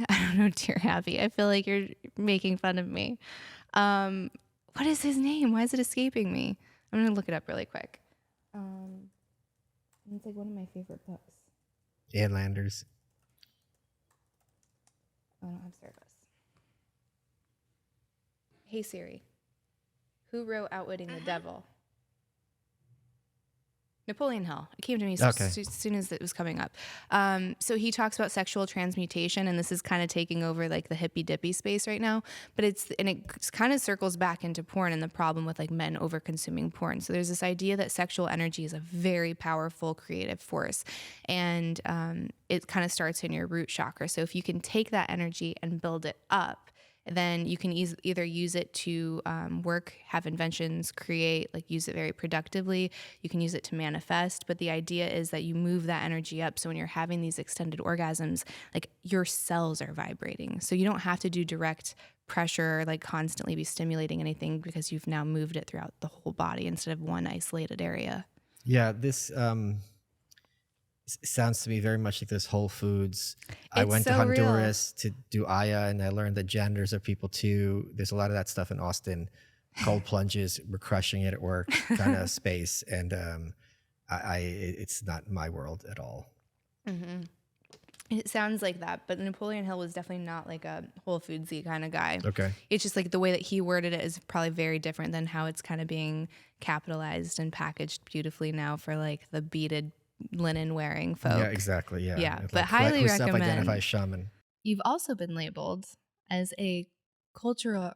I don't know, Dear Abby. I feel like you're making fun of me. What is his name? Why is it escaping me? I'm going to look it up really quick. It's like one of my favorite books. Ann Landers. I don't have service. Hey Siri, who wrote Outwitting the Devil? Napoleon Hill. It came to me as soon as it was coming up. So he talks about sexual transmutation, and this is kind of taking over like the hippy dippy space right now. But it kind of circles back into porn and the problem with like men over consuming porn. So there's this idea that sexual energy is a very powerful creative force, and it kind of starts in your root chakra. So if you can take that energy and build it up, then you can either use it to work, have inventions, create, like use it very productively. You can use it to manifest. But the idea is that you move that energy up. So when you're having these extended orgasms, like your cells are vibrating. So you don't have to do direct pressure, like constantly be stimulating anything because you've now moved it throughout the whole body instead of one isolated area. Yeah, this sounds to me very much like this Whole Foods. I went to Honduras to do Aya, and I learned that janitors are people too. There's a lot of that stuff in Austin. Cold plunges, we're crushing it at work kind of space. And it's not my world at all. Mm-hmm. It sounds like that, but Napoleon Hill was definitely not like a Whole Foodsy kind of guy. Okay. It's just like the way that he worded it is probably very different than how it's kind of being capitalized and packaged beautifully now for like the beaded linen wearing folk. Yeah, exactly. Yeah. Yeah, It's but like, highly who recommend. self-identifies shaman. You've also been labeled as a cultural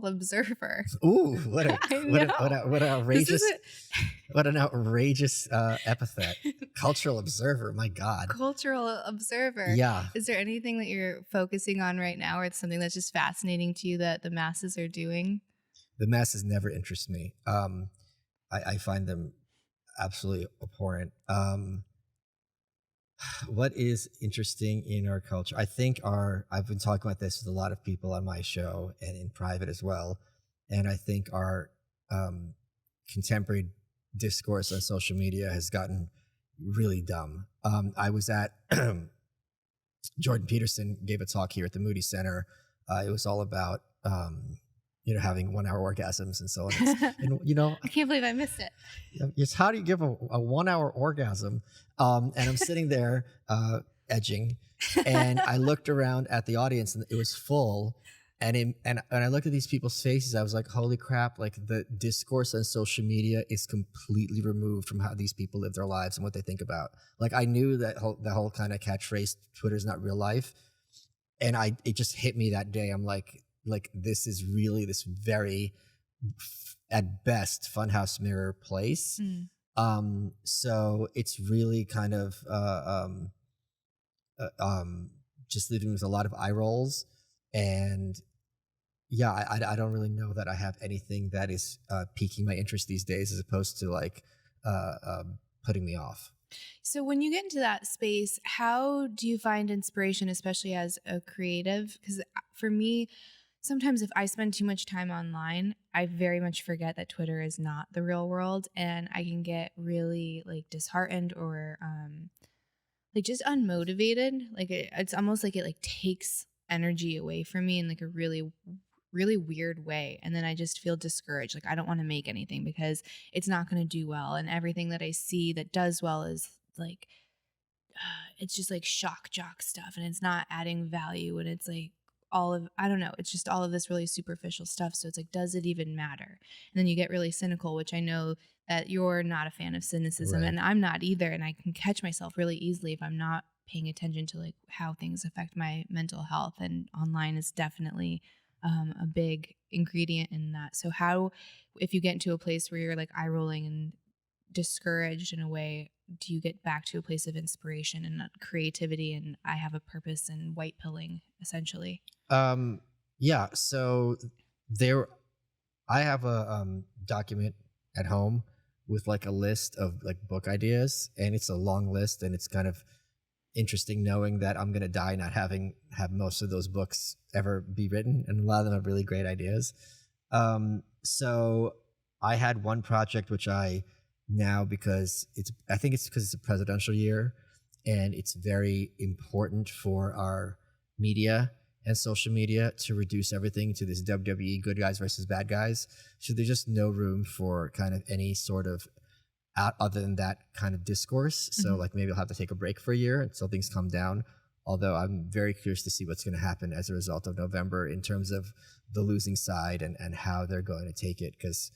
observer. Ooh, what an outrageous epithet. Cultural observer, my God. Cultural observer. Yeah. Is there anything that you're focusing on right now, or it's something that's just fascinating to you that the masses are doing? The masses never interest me. I find them absolutely abhorrent. What is interesting in our culture? I think I've been talking about this with a lot of people on my show and in private as well. And I think our contemporary discourse on social media has gotten really dumb. I was at Jordan Peterson gave a talk here at the Moody Center. It was all about having 1 hour orgasms and so on. And, I can't believe I missed it. It's how do you give a 1 hour orgasm? And I'm sitting there edging, and I looked around at the audience, and it was full. And I looked at these people's faces. I was like, holy crap! Like the discourse on social media is completely removed from how these people live their lives and what they think about. Like I knew that whole kind of catchphrase, Twitter's not real life, and it just hit me that day. I'm like this is really this very, at best, funhouse mirror place So it's really kind of just leaving with a lot of eye rolls. And yeah, I don't really know that I have anything that is piquing my interest these days, as opposed to like putting me off. So when you get into that space, how do you find inspiration, especially as a creative? Because for me, sometimes if I spend too much time online, I very much forget that Twitter is not the real world, and I can get really like disheartened or like just unmotivated. Like it's almost like it like takes energy away from me in like a really weird way, and then I just feel discouraged. Like I don't want to make anything because it's not going to do well, and everything that I see that does well is like it's just like shock jock stuff, and it's not adding value, and it's like all of, I don't know, it's just all of this really superficial stuff. So it's like, does it even matter? And then you get really cynical, which I know that you're not a fan of cynicism, Right. and I'm not either, and I can catch myself really easily if I'm not paying attention to like how things affect my mental health, and online is definitely a big ingredient in that. So how, if you get into a place where you're like eye rolling and discouraged in a way, do you get back to a place of inspiration and creativity and I have a purpose and white pilling essentially? Um, yeah. So there, I have a document at home with like a list of like book ideas, and it's a long list, and it's kind of interesting knowing that I'm gonna die not having have most of those books ever be written, and a lot of them have really great ideas. So I had one project which I now, because I think it's because it's a presidential year, and it's very important for our media and social media to reduce everything to this WWE good guys versus bad guys. So there's just no room for kind of any sort of out other than that kind of discourse. So Mhm. like maybe I'll have to take a break for a year until things calm down. Although I'm very curious to see what's going to happen as a result of November in terms of the losing side, and how they're going to take it. Because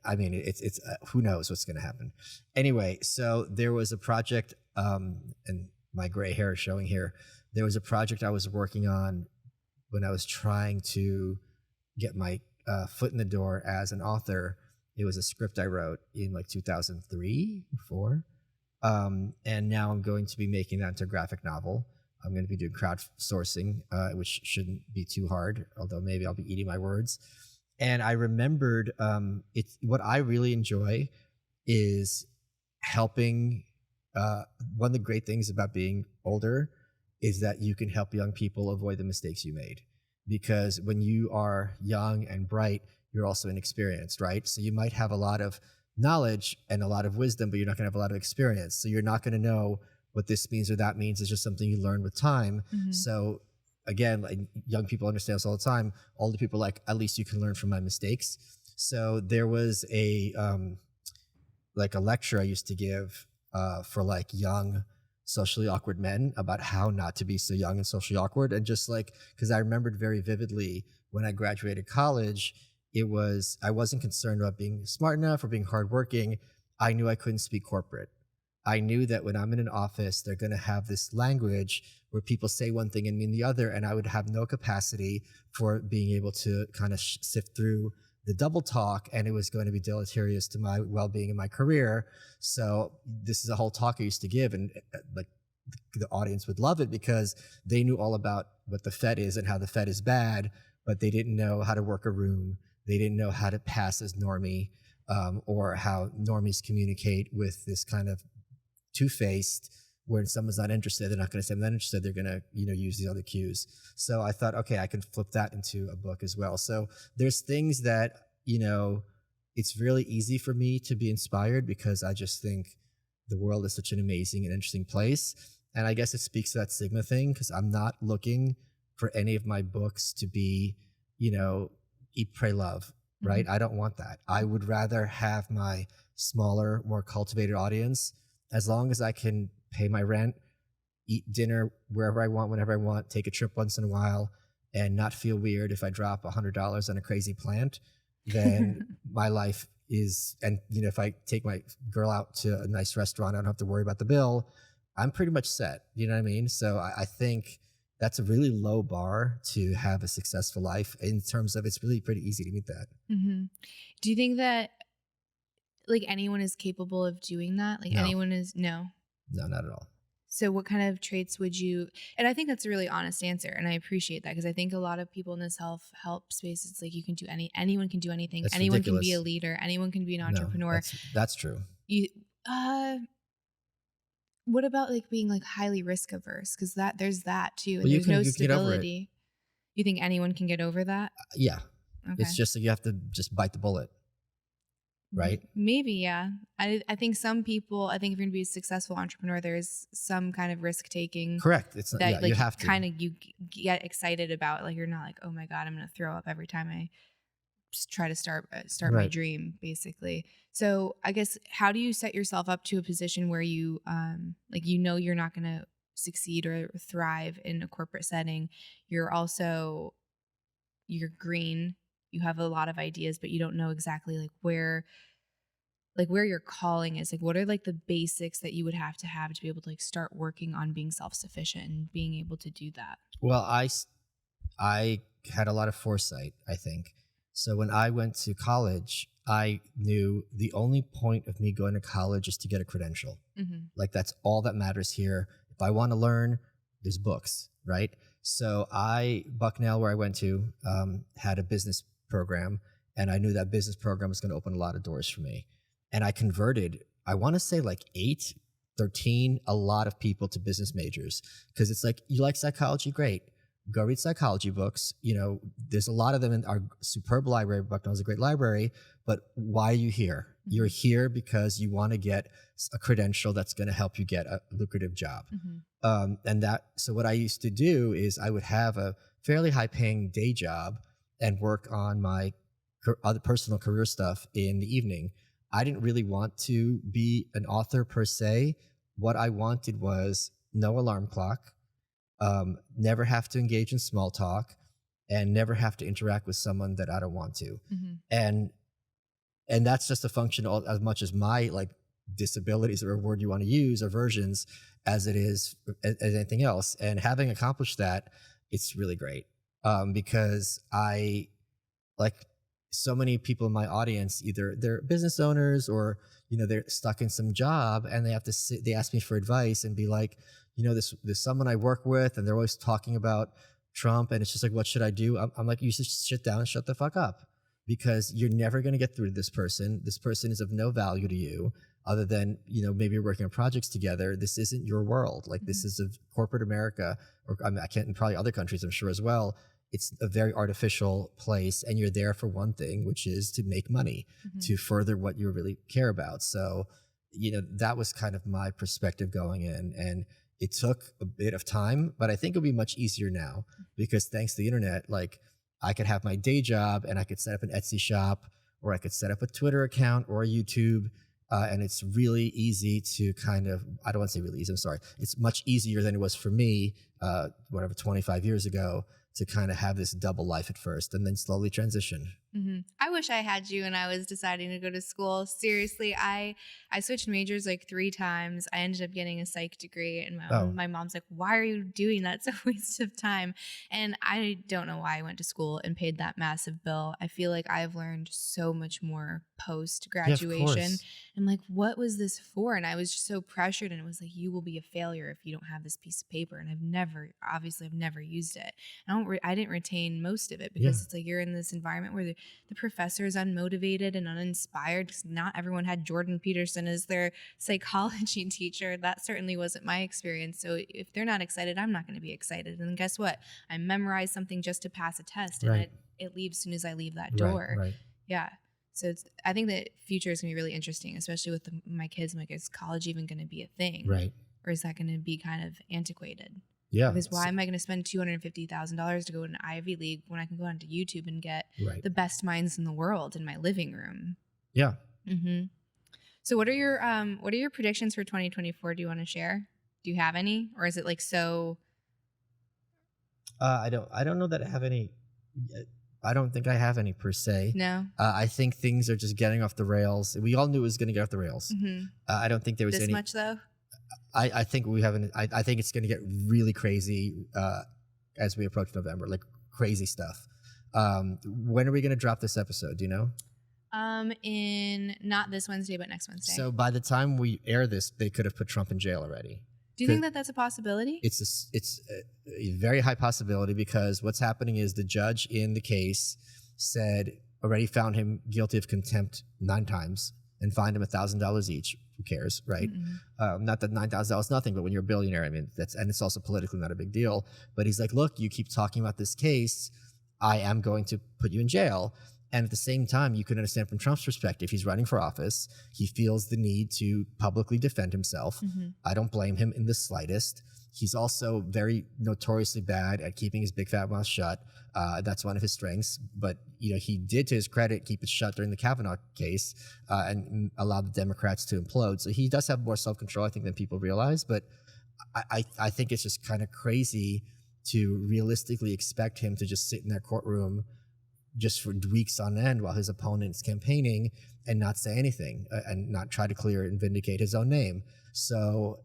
I mean, it's who knows what's going to happen. Anyway, so there was a project, and my gray hair is showing here. There was a project I was working on when I was trying to get my foot in the door as an author. It was a script I wrote in like 2003, 4. And now I'm going to be making that into a graphic novel. I'm going to be doing crowdsourcing, which shouldn't be too hard, although maybe I'll be eating my words. And I remembered it's what I really enjoy is helping. One of the great things about being older is that you can help young people avoid the mistakes you made. Because when you are young and bright, you're also inexperienced, right? So you might have a lot of knowledge and a lot of wisdom, but you're not going to have a lot of experience. So you're not going to know what this means or that means. It's just something you learn with time. Mhm. So again, like young people understand this all the time. Older people are like, at least you can learn from my mistakes. So there was a like a lecture I used to give for like young socially awkward men about how not to be so young and socially awkward. And just like, because I remembered very vividly when I graduated college, I wasn't concerned about being smart enough or being hardworking. I knew I couldn't speak corporate. I knew that when I'm in an office, they're going to have this language where people say one thing and mean the other, and I would have no capacity for being able to kind of sift through the double talk, and it was going to be deleterious to my well-being in my career. So this is a whole talk I used to give, and like the audience would love it because they knew all about what the Fed is and how the Fed is bad, but they didn't know how to work a room. They didn't know how to pass as normie, or how normies communicate with this kind of two-faced, when someone's not interested, they're not going to say I'm not interested. They're going to, use the other cues. So I thought, okay, I can flip that into a book as well. So there's things that, it's really easy for me to be inspired because I just think the world is such an amazing and interesting place. And I guess it speaks to that stigma thing, because I'm not looking for any of my books to be, eat, pray, love, right? Mhm. I don't want that. I would rather have my smaller, more cultivated audience, as long as I can pay my rent, eat dinner wherever I want, whenever I want, take a trip once in a while, and not feel weird if I drop $100 on a crazy plant, then my life is, and if I take my girl out to a nice restaurant, I don't have to worry about the bill. I'm pretty much set. You know what I mean? So I think that's a really low bar to have a successful life, in terms of it's really pretty easy to meet that. Mhm. Do you think that like anyone is capable of doing that? Like No. anyone is no. No, not at all. So what kind of traits would you, and I think that's a really honest answer, and I appreciate that, because I think a lot of people in this help space, it's like you can do anyone can do anything. That's Anyone can be a ridiculous. leader. Anyone can be an No, entrepreneur. that's true. You what about like being like highly risk averse? Because there's that too. And Well, there's no you can get over it. stability. You think anyone can get over that? Yeah. Okay. It's just that you have to just bite the bullet. Right? Maybe, yeah. I think some people, I think if you're going to be a successful entrepreneur, there's some kind of risk taking. Correct. It's not, that, yeah, like, you have to. kind of you get excited about. Like, you're not like, oh my God, I'm going to throw up every time I try to start my Right. dream, basically. So I guess, how do you set yourself up to a position where you, like, you know, you're not going to succeed or thrive in a corporate setting. You're green. You have a lot of ideas, but you don't know exactly like where your calling is. Like, what are like the basics that you would have to be able to like start working on being self-sufficient and being able to do that? Well, I had a lot of foresight, I think. So when I went to college, I knew the only point of me going to college is to get a credential. Mm-hmm. Like, that's all that matters here. If I want to learn, there's books, right? So Bucknell, where I went to, had a business program, and I knew that business program was going to open a lot of doors for me. And I converted, I want to say like 13, a lot of people to business majors, because it's like, you like psychology? Great. Go read psychology books. You know, there's a lot of them in our superb library. Bucknell's a great library, but why are you here? Mm-hmm. You're here because you want to get a credential that's going to help you get a lucrative job. Mm-hmm. So what I used to do is I would have a fairly high paying day job and work on my other personal career stuff in the evening. I didn't really want to be an author per se. What I wanted was no alarm clock, never have to engage in small talk, and never have to interact with someone that I don't want to. Mm-hmm. And that's just a function as much as my like disabilities, or a word you want to use, or versions, as it is as anything else. And having accomplished that, it's really great. Because I, like so many people in my audience, either they're business owners or, you know, they're stuck in some job and they ask me for advice and be like, you know, there's someone I work with and they're always talking about Trump, and it's just like, what should I do? I'm like, you should sit down and shut the fuck up, because you're never going to get through to this person. This person is of no value to you other than, you know, maybe you're working on projects together. This isn't your world. Like, this is a corporate America, or I can't, in probably other countries, I'm sure as well. It's a very artificial place, and you're there for one thing, which is to make money, to further what you really care about. So, you know, that was kind of my perspective going in, and it took a bit of time, but I think it'll be much easier now, because thanks to the internet, like, I could have my day job and I could set up an Etsy shop, or I could set up a Twitter account or a YouTube. And it's really easy to kind of, I don't want to say really easy, I'm sorry. It's much easier than it was for me, 25 years ago, to kind of have this double life at first and then slowly transition. Mm-hmm. I wish I had you when I was deciding to go to school. Seriously, I switched majors like 3 times. I ended up getting a psych degree, and my mom's like, why are you doing that? It's a waste of time. And I don't know why I went to school and paid that massive bill. I feel like I've learned so much more post-graduation. Yeah, I'm like, what was this for? And I was just so pressured, and it was like, you will be a failure if you don't have this piece of paper. And I've never used it. I didn't retain most of it, because it's like, you're in this environment where the professor is unmotivated and uninspired, because not everyone had Jordan Peterson as their psychology teacher. That certainly wasn't my experience. So if they're not excited, I'm not going to be excited. And guess what? I memorized something just to pass a test, and it leaves as soon as I leave that door. Right. Yeah. So I think the future is going to be really interesting, especially with my kids. I'm like, is college even going to be a thing? Right. Or is that going to be kind of antiquated? Yeah. Because why am I going to spend $250,000 to go to an Ivy League when I can go onto YouTube and get the best minds in the world in my living room? Yeah. Mm-hmm. So what are your predictions for 2024? Do you want to share? Do you have any, or is it like so? I don't know that I have any. I don't think I have any per se. No. I think things are just getting off the rails. We all knew it was going to get off the rails. Mm-hmm. I don't think there was this much though. I think we haven't. I think it's going to get really crazy as we approach November, like crazy stuff. When are we going to drop this episode? Do you know? In not this Wednesday, but next Wednesday. So by the time we air this, they could have put Trump in jail already. Do you think that that's a possibility? It's a very high possibility, because what's happening is the judge in the case already found him guilty of contempt 9 times and fined him $1,000 each. Who cares, right? Not that $9,000 is nothing, but when you're a billionaire, I mean, and it's also politically not a big deal. But he's like, look, you keep talking about this case, I am going to put you in jail. And at the same time, you can understand from Trump's perspective, he's running for office. He feels the need to publicly defend himself. I don't blame him in the slightest. He's also very notoriously bad at keeping his big fat mouth shut. That's one of his strengths. But he did, to his credit, keep it shut during the Kavanaugh case and allow the Democrats to implode. So he does have more self-control, I think, than people realize. But I think it's just kind of crazy to realistically expect him to just sit in that courtroom just for weeks on end while his opponent's campaigning and not say anything and not try to clear and vindicate his own name. So,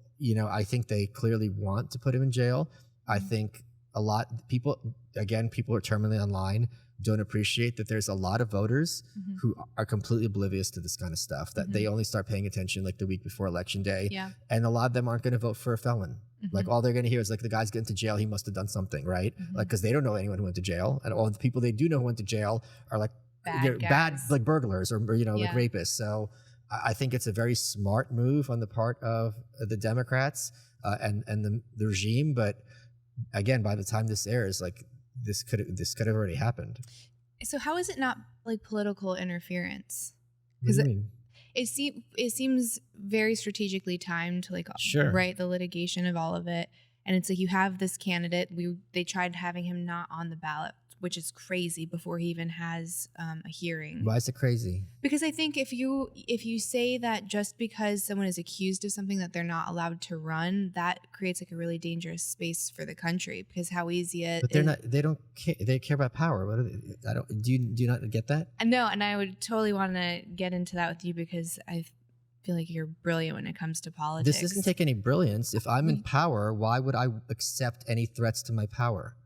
I think they clearly want to put him in jail. I think a lot people are terminally online, don't appreciate that there's a lot of voters who are completely oblivious to this kind of stuff, that they only start paying attention like the week before election day. Yeah. And a lot of them aren't going to vote for a felon. Like all they're going to hear is like, the guy's getting to jail, he must have done something, right? Like, because they don't know anyone who went to jail, and all the people they do know who went to jail are like bad like burglars or like rapists. So I think it's a very smart move on the part of the Democrats and the regime. But again, by the time this airs, like this could have already happened. So how is it not like political interference? What do you mean? It seems very strategically timed to like write the litigation of all of it. And it's like, you have this candidate, they tried having him not on the ballot, which is crazy, before he even has a hearing. Why is it crazy? Because I think if you say that just because someone is accused of something that they're not allowed to run, that creates like a really dangerous space for the country, because how easy it But they're not, they don't care, they care about power. What are they, do you not get that? No, and I would totally want to get into that with you, because I feel like you're brilliant when it comes to politics. This doesn't take any brilliance. If I'm in power, why would I accept any threats to my power?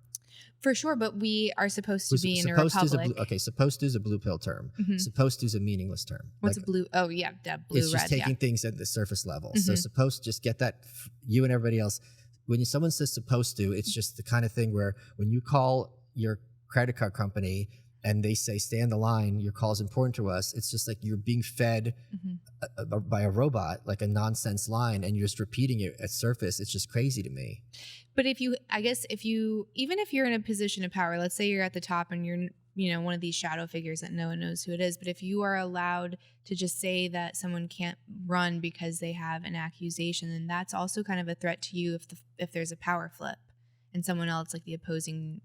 For sure, but we are supposed to be in a republic. Supposed to is a blue pill term. Supposed to is a meaningless term. What's a blue? Oh, yeah, blue, it's just red, taking things at the surface level. So supposed, just get that, you and everybody else. When someone says supposed to, it's just the kind of thing where when you call your credit card company and they say, stay on the line, your call is important to us, it's just like you're being fed by a robot, like a nonsense line, and you're just repeating it at surface. It's just crazy to me. But even if you're in a position of power, let's say you're at the top and you're, one of these shadow figures that no one knows who it is. But if you are allowed to just say that someone can't run because they have an accusation, then that's also kind of a threat to you if there's a power flip and someone else, like the opposing,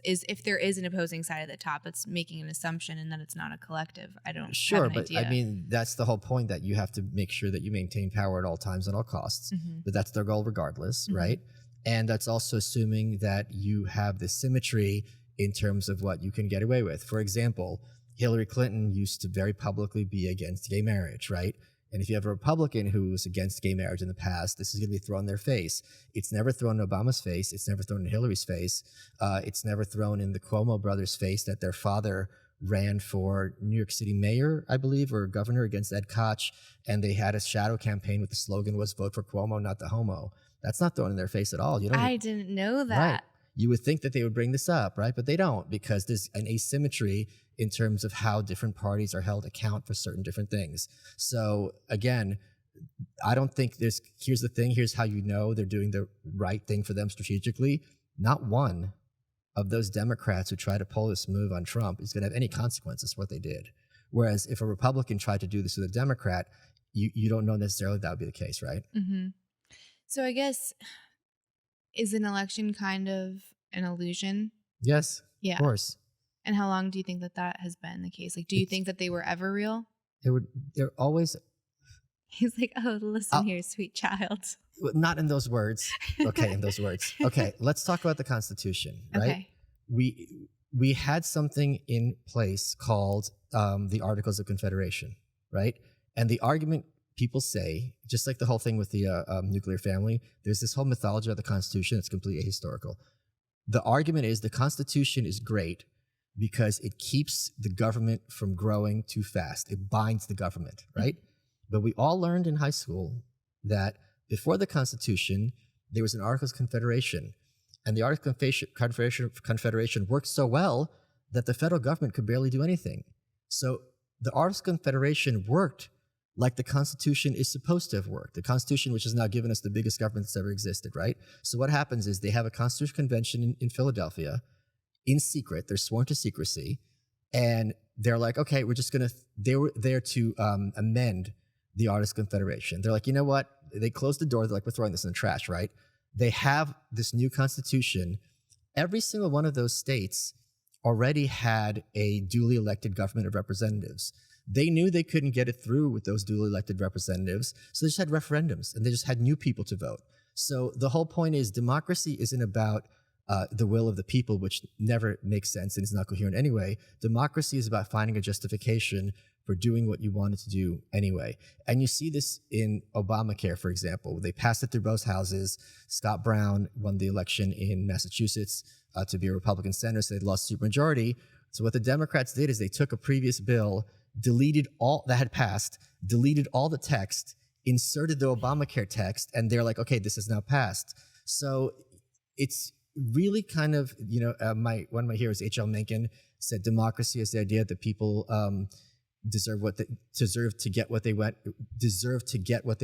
if there is an opposing side at the top, it's making an assumption and that it's not a collective. I don't have an idea. I mean, that's the whole point, that you have to make sure that you maintain power at all times, at all costs. But that's their goal regardless, right? And that's also assuming that you have the symmetry in terms of what you can get away with. For example, Hillary Clinton used to very publicly be against gay marriage, right? And if you have a Republican who was against gay marriage in the past, this is going to be thrown in their face. It's never thrown in Obama's face. It's never thrown in Hillary's face. It's never thrown in the Cuomo brothers' face that their father ran for New York City mayor, I believe, or governor against Ed Koch. And they had a shadow campaign with the slogan was vote for Cuomo, not the homo. That's not thrown in their face at all. I didn't know that. Right. You would think that they would bring this up, right? But they don't, because there's an asymmetry in terms of how different parties are held account for certain different things. So again, I don't think here's the thing, here's how you know they're doing the right thing for them strategically. Not one of those Democrats who try to pull this move on Trump is going to have any consequences for what they did. Whereas if a Republican tried to do this with a Democrat, you don't know necessarily that would be the case, right? So I guess, is an election kind of an illusion? Yes, yeah, of course. And how long do you think that has been the case? Like, do you think that they were ever real? They're always. He's like, oh, listen here, sweet child. Not in those words. Okay, in those words. Okay, let's talk about the Constitution, right? Okay. We had something in place called the Articles of Confederation, right? And the argument people say, just like the whole thing with the nuclear family, there's this whole mythology of the Constitution that's completely ahistorical. The argument is the Constitution is great because it keeps the government from growing too fast. It binds the government, right? But we all learned in high school that before the Constitution, there was an Articles of Confederation. And the Articles of Confederation worked so well that the federal government could barely do anything. So the Articles of Confederation worked like the Constitution is supposed to have worked. The Constitution, which has now given us the biggest government that's ever existed, right? So what happens is they have a Constitutional Convention in Philadelphia in secret. They're sworn to secrecy. And they're like, okay, they were there to amend the Articles of Confederation. They're like, you know what? They closed the door. They're like, we're throwing this in the trash, right? They have this new Constitution. Every single one of those states already had a duly elected government of representatives. They knew they couldn't get it through with those duly elected representatives, so they just had referendums, and they just had new people to vote. So the whole point is democracy isn't about the will of the people, which never makes sense and is not coherent anyway. Democracy is about finding a justification for doing what you wanted to do anyway. And you see this in Obamacare, for example. They passed it through both houses. Scott Brown won the election in Massachusetts to be a Republican senator, so they lost supermajority. So what the Democrats did is they took a previous bill, deleted all that had passed, deleted all the text, inserted the Obamacare text, and they're like, okay, this is now passed. So it's really kind of, one of my heroes, H.L. Mencken, said democracy is the idea that people deserve to get what they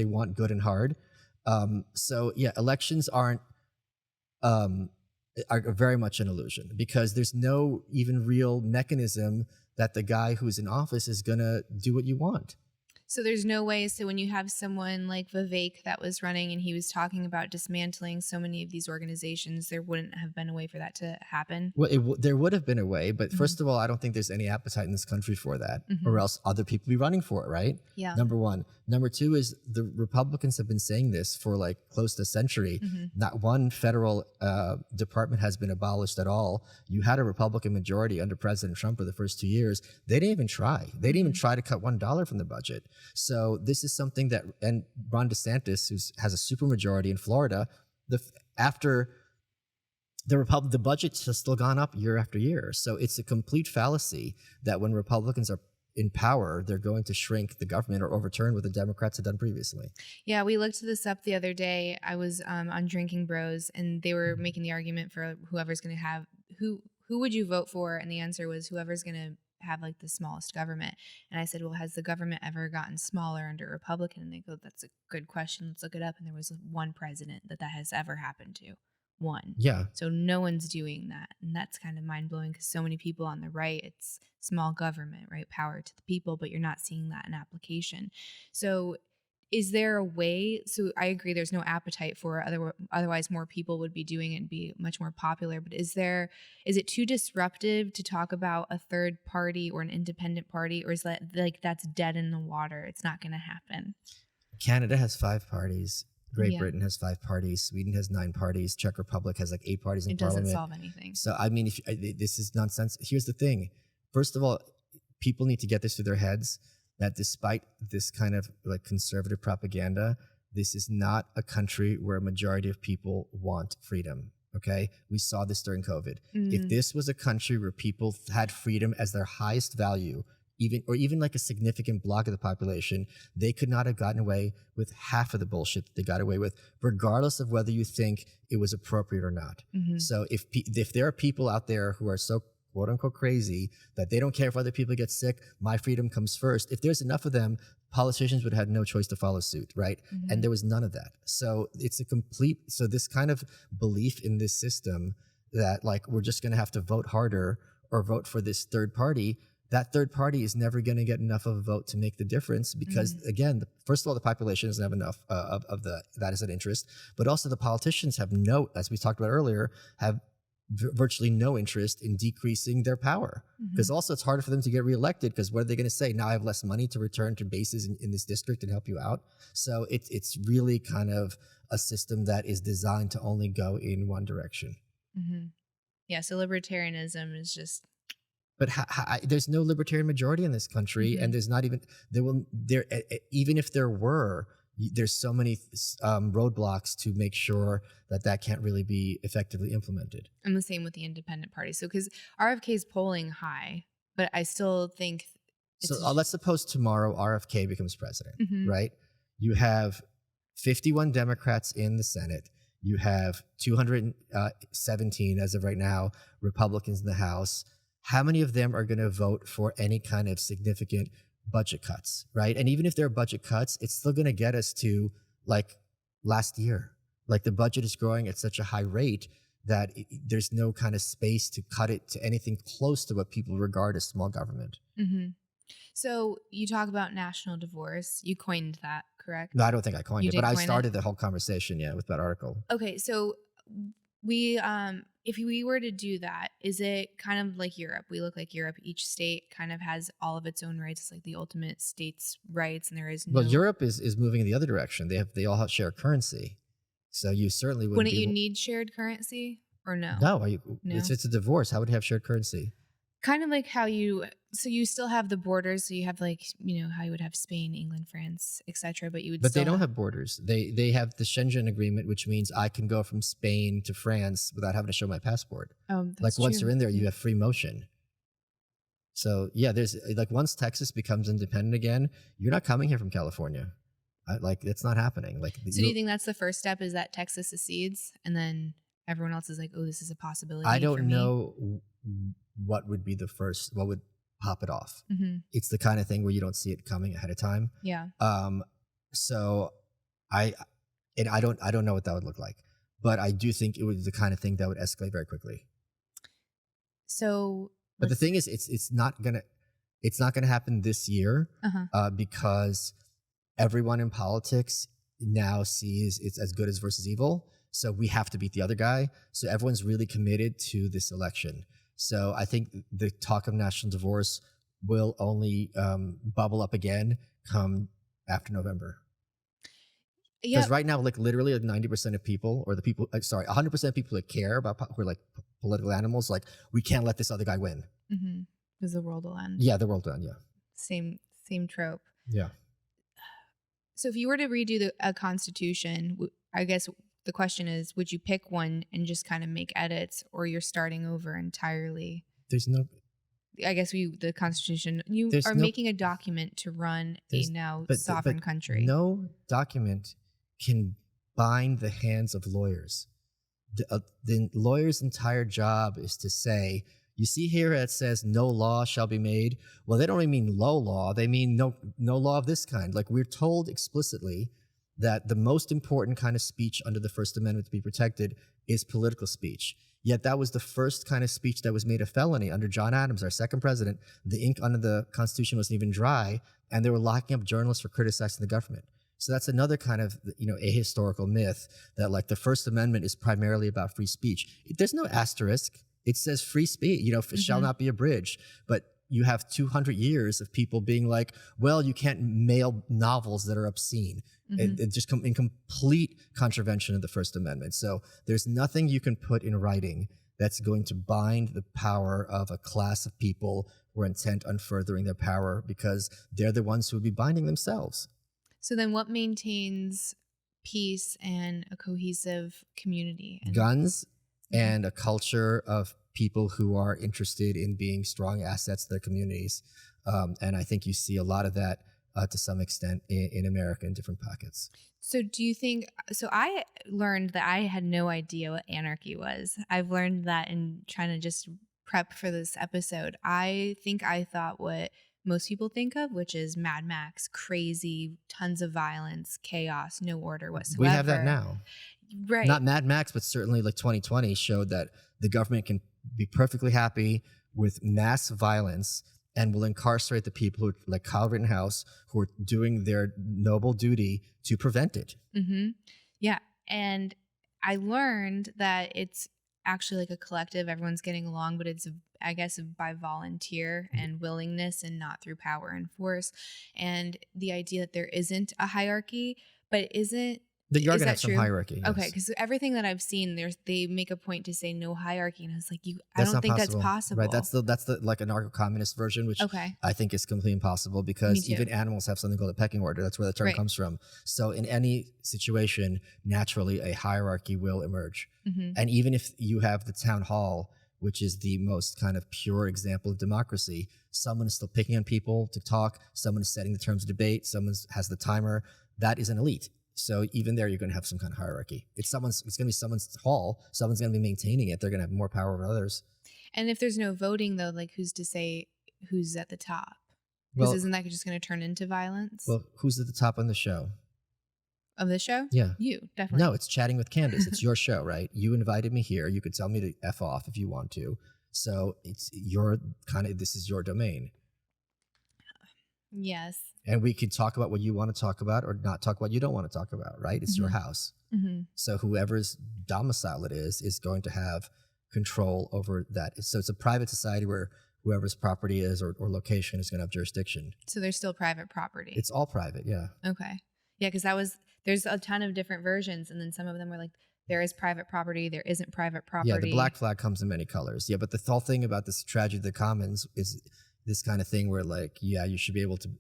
want good and hard. So yeah, elections are very much an illusion because there's no even real mechanism that the guy who's in office is gonna do what you want. So there's no way. So when you have someone like Vivek that was running and he was talking about dismantling so many of these organizations, there wouldn't have been a way for that to happen? Well, there would have been a way, but first of all, I don't think there's any appetite in this country for that, or else other people be running for it, right? Yeah. Number one. Number two is the Republicans have been saying this for like close to a century. Not one federal department has been abolished at all. You had a Republican majority under President Trump for the first 2 years. They didn't even try. They didn't even try to cut $1 from the budget. So this is something that, and Ron DeSantis, who has a supermajority in Florida, after the budget has still gone up year after year. So it's a complete fallacy that when Republicans are in power, they're going to shrink the government or overturn what the Democrats had done previously. Yeah, we looked this up the other day. I was on Drinking Bros, and they were making the argument for whoever's going to have who would you vote for, and the answer was whoever's going to have like the smallest government. And I said, well, has the government ever gotten smaller under Republican? And they go, that's a good question. Let's look it up. And there was one president that has ever happened to. One. Yeah. So no one's doing that. And that's kind of mind blowing because so many people on the right, it's small government, right? Power to the people, but you're not seeing that in application. So is there a way? So I agree there's no appetite for it. Otherwise more people would be doing it and be much more popular. But is it too disruptive to talk about a third party or an independent party? Or is that like that's dead in the water? It's not going to happen. Canada has 5 parties. Great Britain has 5 parties. Sweden has 9 parties. Czech Republic has like 8 parties in parliament. It doesn't solve anything. So, I mean, this is nonsense. Here's the thing. First of all, people need to get this through their heads that despite this kind of like conservative propaganda, this is not a country where a majority of people want freedom. Okay? We saw this during COVID. If this was a country where people had freedom as their highest value, even like a significant block of the population, they could not have gotten away with half of the bullshit that they got away with, regardless of whether you think it was appropriate or not. So if there are people out there who are so quote unquote crazy that they don't care if other people get sick, my freedom comes first. If there's enough of them, politicians would have no choice to follow suit, right? And there was none of that. So it's so this kind of belief in this system that like we're just going to have to vote harder or vote for this third party, that third party is never going to get enough of a vote to make the difference because, again, first of all, the population doesn't have enough that as an interest, but also the politicians have as we talked about earlier, have virtually no interest in decreasing their power. Because also it's harder for them to get reelected because what are they going to say? Now I have less money to return to bases in this district and help you out. So it's really kind of a system that is designed to only go in one direction. Yeah, so libertarianism is just... But there's no libertarian majority in this country, and there's not even even if there were, there's so many roadblocks to make sure that can't really be effectively implemented. And the same with the independent party. So because RFK is polling high, but I still think So let's suppose tomorrow RFK becomes president, Mhm. right? You have 51 Democrats in the Senate. You have 217, as of right now, Republicans in the House. How many of them are going to vote for any kind of significant budget cuts, right? And even if there are budget cuts, it's still going to get us to like last year. Like the budget is growing at such a high rate that there's no kind of space to cut it to anything close to what people regard as small government. Mhm. So you talk about national divorce. You coined that, correct? No, I don't think I coined You it, did but I coin it? started the whole conversation, with that article. Okay, so we if we were to do that, is it kind of like Europe? We look like Europe. Each state kind of has all of its own rights. It's like the ultimate states' rights, and there is no. Well, Europe is moving in the other direction. They all have share currency, so you certainly wouldn't. Wouldn't you need shared currency or no? No, No? it's a divorce. How would you have shared currency? Kind of like how you still have the borders, so you have like how you would have Spain, England, France, etc. But you would. But still they don't have borders. They have the Schengen Agreement, which means I can go from Spain to France without having to show my passport. That's Like once true. you're in there, you Yeah. have free motion. So yeah, there's like once Texas becomes independent again, you're not coming here from California. It's not happening. So do you think that's the first step? Is that Texas secedes, and then everyone else is like, "Oh, this is a possibility." I for don't me? know what would be what would pop it off. Mhm. It's the kind of thing where you don't see it coming ahead of time. Yeah. So I don't know what that would look like, but I do think it was the kind of thing that would escalate very quickly. So. But the thing is, it's not gonna happen this year, Uh-huh. because everyone in politics now sees it's as good as versus evil. So we have to beat the other guy. So everyone's really committed to this election. So I think the talk of national divorce will only bubble up again come after November. Yeah. Because right now, like literally, like 90% of people, or 100% of people that care about who are like political animals, like we can't let this other guy win. Because the world will end. Yeah, the world done. Yeah, Same trope. yeah. So if you were to redo a constitution, I guess the question is, would you pick one and just kind of make edits, or you're starting over entirely? There's no. I guess the Constitution. You There's are no- making a document to run a now sovereign country. No document can bind the hands of lawyers. The lawyer's entire job is to say, you see here it says no law shall be made. Well, they don't really mean low law. They mean no law of this kind. Like we're told explicitly that the most important kind of speech under the First Amendment to be protected is political speech. Yet that was the first kind of speech that was made a felony under John Adams, our second president. The ink under the Constitution wasn't even dry, and they were locking up journalists for criticizing the government. So that's another kind of, ahistorical myth that like the First Amendment is primarily about free speech. There's no asterisk. It says free speech, shall not be abridged. But you have 200 years of people being like, well, you can't mail novels that are obscene. It just come in complete contravention of the First Amendment. So there's nothing you can put in writing that's going to bind the power of a class of people who are intent on furthering their power, because they're the ones who would be binding themselves. So then what maintains peace and a cohesive community? Guns and a culture of people who are interested in being strong assets to their communities. And I think you see a lot of that to some extent in America in different pockets. So do you think, so I learned that I had no idea what anarchy was. I've learned that in trying to just prep for this episode. I think I thought what most people think of, which is Mad Max, crazy, tons of violence, chaos, no order whatsoever. We have that now. Right. Not Mad Max, but certainly like 2020 showed that the government can be perfectly happy with mass violence and will incarcerate the people who, like Kyle Rittenhouse, who are doing their noble duty to prevent it. Yeah. And I learned that it's actually like a collective, everyone's getting along, but it's, I guess, by volunteer and willingness and not through power and force. And the idea that there isn't a hierarchy, but isn't That you're Is going to that have some true? hierarchy. Yes. Okay, because everything that I've seen, they make a point to say no hierarchy, and I was like, I That's don't not think possible. that's possible. Right. That's the like anarcho-communist version, which Okay. I think is completely impossible Me because too. even animals have something called a pecking order. That's where the term Right. comes from. So in any situation, naturally a hierarchy will emerge. Mm-hmm. And even if you have the town hall, which is the most kind of pure example of democracy, someone is still picking on people to talk, someone is setting the terms of debate, someone has the timer. That is an elite. So even there, you're going to have some kind of hierarchy. It's going to be someone's hall. Someone's going to be maintaining it. They're going to have more power over others. And if there's no voting, though, like who's to say who's at the top? Because Well, isn't that just going to turn into violence? well, who's at the top on the show? Of the show? Yeah. You, definitely. No, it's Chatting with Candice. It's your show, right? You invited me here. You could tell me to F off if you want to. So it's your this is your domain. Yes. And we can talk about what you want to talk about or not talk about what you don't want to talk about, right? It's your house. Mm-hmm. So whoever's domicile it is going to have control over that. So it's a private society where whoever's property is or location is going to have jurisdiction. So there's still private property. It's all private, yeah. Okay. Yeah, because there's a ton of different versions, and then some of them were like, there is private property, there isn't private property. Yeah, the black flag comes in many colors. Yeah, but the whole thing about this tragedy of the commons is this kind of thing where like, yeah, you should be able to,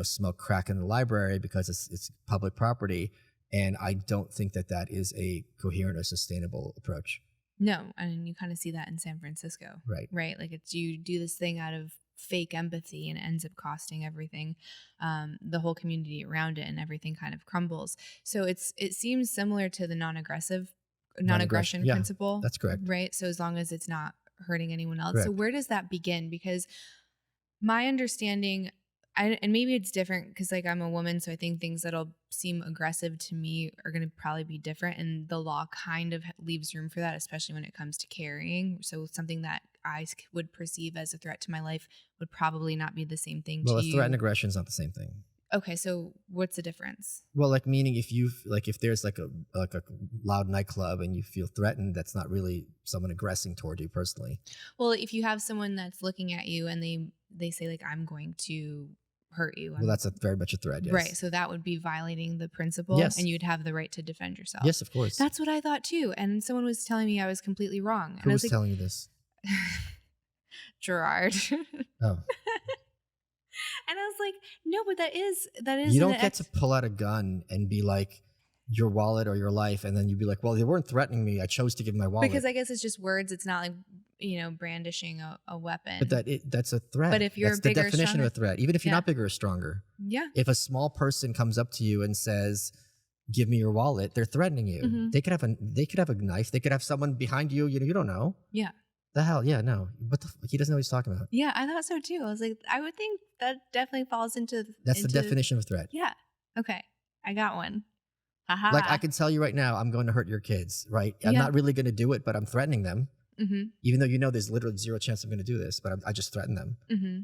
smoke crack in the library because it's public property. And I don't think that is a coherent or sustainable approach. No, and you kind of see that in San Francisco. Right. Right? Like you do this thing out of fake empathy and it ends up costing everything, the whole community around it, and everything kind of crumbles. So it seems similar to the non-aggression yeah, principle. That's correct. Right? So as long as it's not hurting anyone else. Correct. So where does that begin? Because my understanding, and maybe it's different because like I'm a woman, so I think things that'll seem aggressive to me are going to probably be different, and the law kind of leaves room for that, especially when it comes to carrying. So something that I would perceive as a threat to my life would probably not be the same thing to you. Well, a threat and aggression is not the same thing. Okay, so what's the difference? Well, like meaning if there's like a loud nightclub and you feel threatened, that's not really someone aggressing toward you personally. Well, if you have someone that's looking at you and they say like, I'm going to hurt you. Well, that's very much a threat, yes. Right, so that would be violating the principle, yes. And you'd have the right to defend yourself. Yes, of course. That's what I thought too, and someone was telling me I was completely wrong. Who and was like, telling you this? Gerard. Oh. And I was like, no, but that is. You don't get to pull out a gun and be like, your wallet or your life, and then you'd be like, well, they weren't threatening me. I chose to give my wallet. Because I guess it's just words. It's not like, brandishing a weapon. But that's a threat. But if you're that's bigger, the definition stronger, of a threat, even if you're yeah. not bigger or stronger. Yeah. If a small person comes up to you and says, give me your wallet, they're threatening you. Mm-hmm. They could have a knife. They could have someone behind you. You don't know. Yeah. The hell? Yeah, no. But he doesn't know what he's talking about. Yeah, I thought so too. I was like, I would think that definitely falls into. That's the definition of a threat. Yeah. Okay. I got one. Aha. Like I can tell you right now, I'm going to hurt your kids, right? I'm not really going to do it, but I'm threatening them. Mm-hmm. Even though there's literally zero chance I'm going to do this, but I just threaten them. Mm-hmm.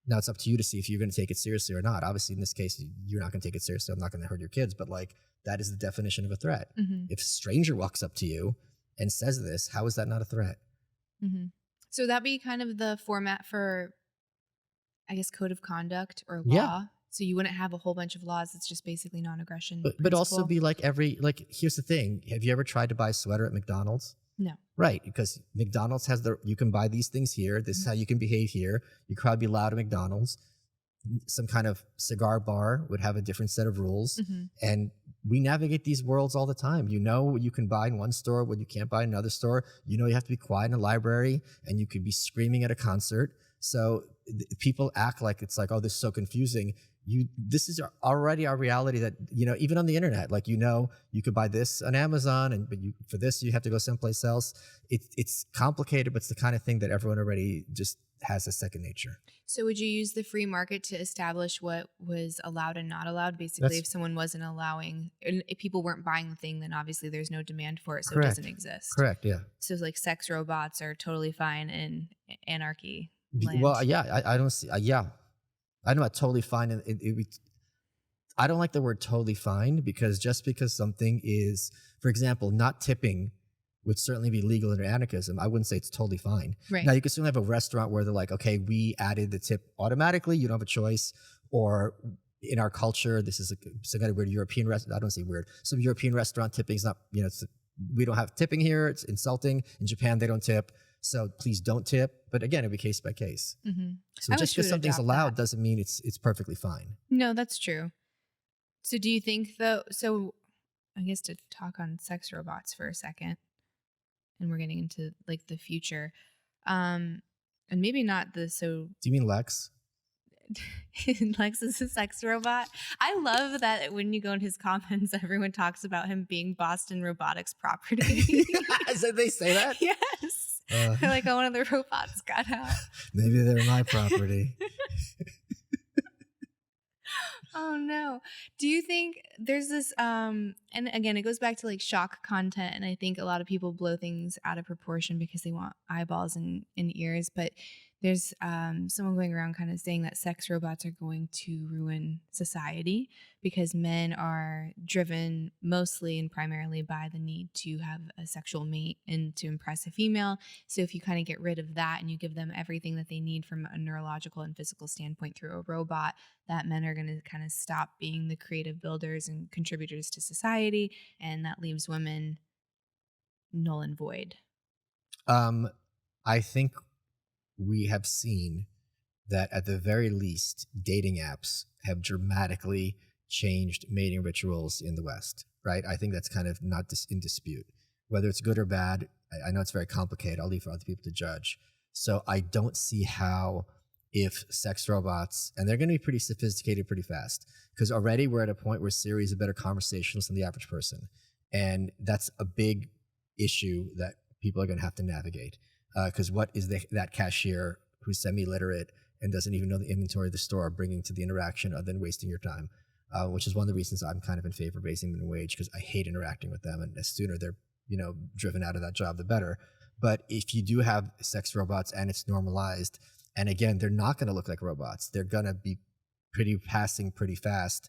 Now it's up to you to see if you're going to take it seriously or not. Obviously, in this case, you're not going to take it seriously. I'm not going to hurt your kids, but like that is the definition of a threat. Mm-hmm. If a stranger walks up to you and says this, how is that not a threat? Mm-hmm. So that'd be kind of the format for, I guess, code of conduct or law. Yeah. So you wouldn't have a whole bunch of laws. It's just basically non-aggression. But also be like here's the thing. Have you ever tried to buy a sweater at McDonald's? No. Right. Because McDonald's has you can buy these things here. This is how you can behave here. You could probably be loud at McDonald's. Some kind of cigar bar would have a different set of rules. Mm-hmm. And we navigate these worlds all the time. You know what you can buy in one store, what you can't buy in another store. You know you have to be quiet in a library, and you could be screaming at a concert. So people act like it's like, oh, this is so confusing. This is already our reality that, even on the internet, like, you could buy this on Amazon, but for this, you have to go someplace else. It's complicated, but it's the kind of thing that everyone already just has a second nature. So would you use the free market to establish what was allowed and not allowed? Basically, if someone wasn't allowing, and if people weren't buying the thing, then obviously there's no demand for it, so Correct. It doesn't exist. Correct, yeah. So like sex robots are totally fine in anarchy land. Well, yeah, I don't see, yeah. I know about totally fine. I don't like the word totally fine because just because something is, for example, not tipping would certainly be legal under anarchism. I wouldn't say it's totally fine. Right. Now, you could certainly have a restaurant where they're like, okay, we added the tip automatically. You don't have a choice. Or in our culture, this is some kind of weird European restaurant. I don't say weird. Some European restaurant tipping is not, we don't have tipping here. It's insulting. In Japan, they don't tip. So please don't tip. But again, it'll be case by case. So I just wish we because would something's adopt allowed that. doesn't mean it's perfectly fine. No, that's true. So do you think though, so I guess to talk on sex robots for a second, and we're getting into like the future, and maybe not the, so Do you mean Lex? Lex is a sex robot. I love that when you go in his comments, everyone talks about him being Boston Robotics property. Did they say that? Yes. They're like, oh, one of the robots got out. Maybe they're my property. Oh no. Do you think there's this and again it goes back to like shock content, and I think a lot of people blow things out of proportion because they want eyeballs and ears, but there's someone going around kind of saying that sex robots are going to ruin society because men are driven mostly and primarily by the need to have a sexual mate and to impress a female. So if you kind of get rid of that and you give them everything that they need from a neurological and physical standpoint through a robot, that men are going to kind of stop being the creative builders and contributors to society, and that leaves women null and void. I think we have seen that at the very least, dating apps have dramatically changed mating rituals in the West, right? I think that's kind of not in dispute. Whether it's good or bad, I know it's very complicated. I'll leave for other people to judge. So I don't see how, if sex robots, and they're going to be pretty sophisticated pretty fast, because already we're at a point where Siri is a better conversationalist than the average person. And that's a big issue that people are going to have to navigate. Because what is that cashier who's semi-literate and doesn't even know the inventory of the store bringing to the interaction other than wasting your time? Which is one of the reasons I'm kind of in favor of raising minimum wage, because I hate interacting with them, and the sooner they're driven out of that job, the better. But if you do have sex robots and it's normalized, and again, they're not going to look like robots. They're going to be passing pretty fast.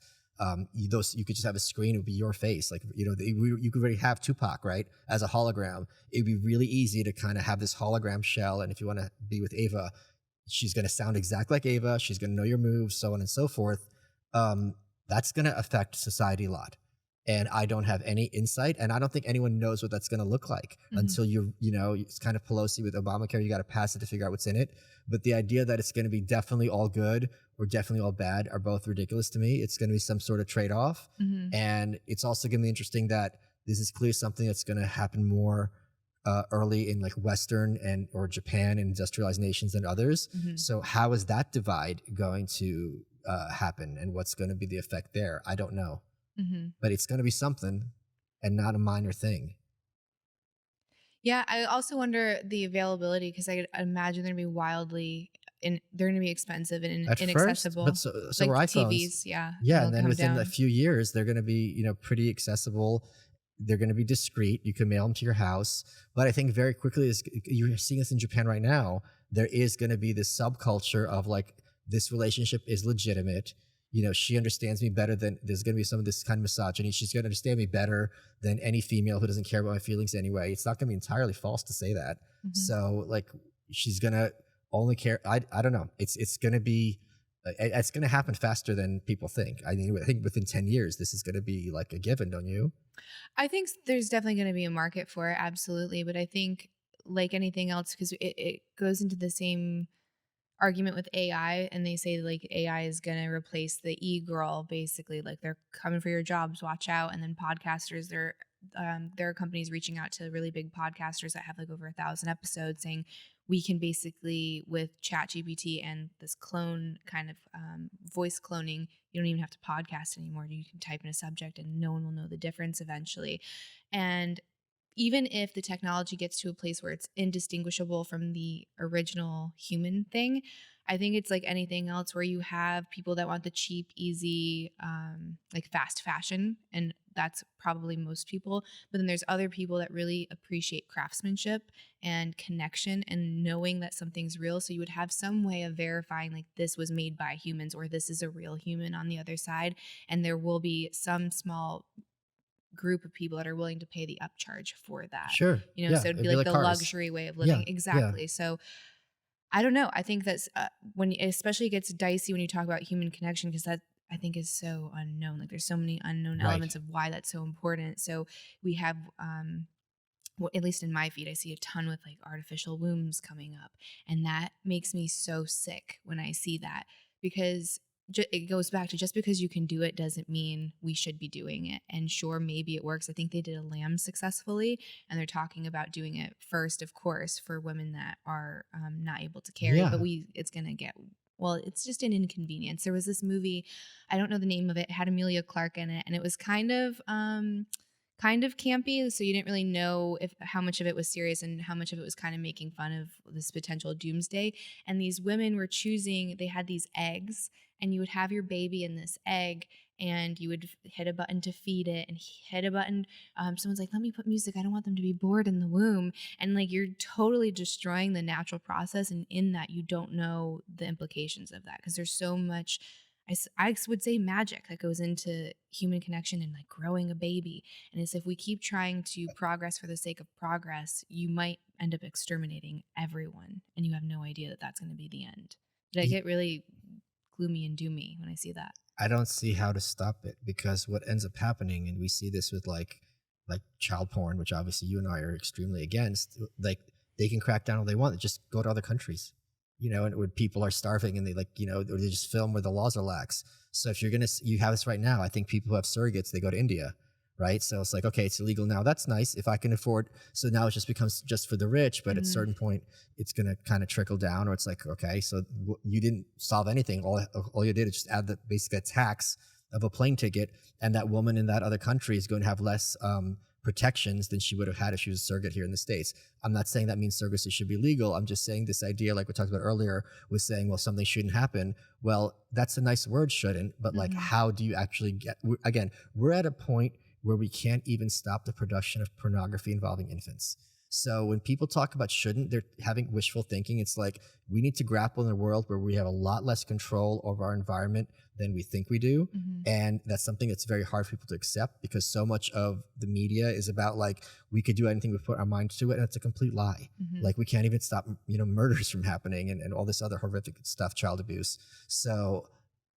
You could just have a screen. It would be your face. Like, you could already have Tupac, right? As a hologram. It'd be really easy to kind of have this hologram shell. And if you want to be with Ava, she's going to sound exactly like Ava. She's going to know your moves, so on and so forth. That's going to affect society a lot. And I don't have any insight, and I don't think anyone knows what that's going to look like until it's kind of Pelosi with Obamacare. You got to pass it to figure out what's in it. But the idea that it's going to be definitely all good or definitely all bad are both ridiculous to me. It's going to be some sort of trade-off. And it's also going to be interesting that this is clearly something that's going to happen more early in like Western or Japan and industrialized nations than others. So how is that divide going to happen, and what's going to be the effect there? I don't know. But it's going to be something, and not a minor thing. Yeah, I also wonder the availability, because I imagine they're going to be they're going to be expensive and inaccessible. But so like are iPhones. TVs, yeah. Yeah, and then within a few years, they're going to be pretty accessible. They're going to be discreet. You can mail them to your house. But I think very quickly, you're seeing this in Japan right now, there is going to be this subculture of like, this relationship is legitimate. She understands me better than, there's going to be some of this kind of misogyny. She's going to understand me better than any female who doesn't care about my feelings anyway. It's not going to be entirely false to say that. So like, she's going to only care. I don't know. It's going to be, it's going to happen faster than people think. I think within 10 years, this is going to be like a given, don't you? I think there's definitely going to be a market for it. Absolutely. But I think like anything else, because it goes into the same argument with AI, and they say like AI is going to replace the e-girl, basically, like they're coming for your jobs, watch out. And then podcasters, there are companies reaching out to really big podcasters that have like over 1,000 episodes, saying we can basically, with ChatGPT and this clone kind of voice cloning, you don't even have to podcast anymore. You can type in a subject and no one will know the difference eventually. And even if the technology gets to a place where it's indistinguishable from the original human thing, I think it's like anything else where you have people that want the cheap, easy, like fast fashion, and that's probably most people. But then there's other people that really appreciate craftsmanship and connection and knowing that something's real. So you would have some way of verifying like this was made by humans or this is a real human on the other side. And there will be some small group of people that are willing to pay the upcharge for that. Sure. So it'd be like the cars. luxury way of living. Yeah. Exactly. Yeah. So I don't know. I think that's when especially it gets dicey when you talk about human connection, because that I think is so unknown. Like there's so many unknown Right. elements of why that's so important. So we have, well, at least in my feed, I see a ton with like artificial wombs coming up. And that makes me so sick when I see that, because it goes back to, just because you can do it doesn't mean we should be doing it. And sure, maybe it works. I think they did a lamb successfully, and they're talking about doing it first, of course, for women that are not able to carry, but Yeah. it's going to get, well, it's just an inconvenience. There was this movie, I don't know the name of it, had Amelia Clark in it, and it was kind of campy, so you didn't really know if how much of it was serious and how much of it was kind of making fun of this potential doomsday. And these women were choosing, they had these eggs, and you would have your baby in this egg, and you would hit a button to feed it, and hit a button. Someone's like, let me put music, I don't want them to be bored in the womb. And like, you're totally destroying the natural process, and in that you don't know the implications of that, because there's so much, I would say, magic that goes into human connection and like growing a baby. And it's, if we keep trying to progress for the sake of progress, you might end up exterminating everyone, and you have no idea that that's going to be the end. But I Y- get really gloomy and doomy when I see that. I don't see how to stop it, because what ends up happening, and we see this with like child porn, which obviously you and I are extremely against. Like they can crack down all they want, just go to other countries, and when people are starving and they or they just film where the laws are lax. So if you have this right now, I think people who have surrogates, they go to India, right? So it's like, okay, it's illegal now. That's nice if I can afford. So now it just becomes just for the rich, but at a certain point, it's going to kind of trickle down, or it's like, okay, so you didn't solve anything. All you did is just add basically a tax of a plane ticket, and that woman in that other country is going to have less protections than she would have had if she was a surrogate here in the States. I'm not saying that means surrogacy should be legal. I'm just saying this idea, like we talked about earlier, was saying, well, something shouldn't happen. Well, that's a nice word, shouldn't, but like, how do you actually again, we're at a point where we can't even stop the production of pornography involving infants. So when people talk about shouldn't, they're having wishful thinking. It's like, we need to grapple in a world where we have a lot less control over our environment than we think we do. And that's something that's very hard for people to accept, because so much of the media is about like, we could do anything we put our minds to it. And it's a complete lie. Like we can't even stop, murders from happening, and all this other horrific stuff, child abuse. So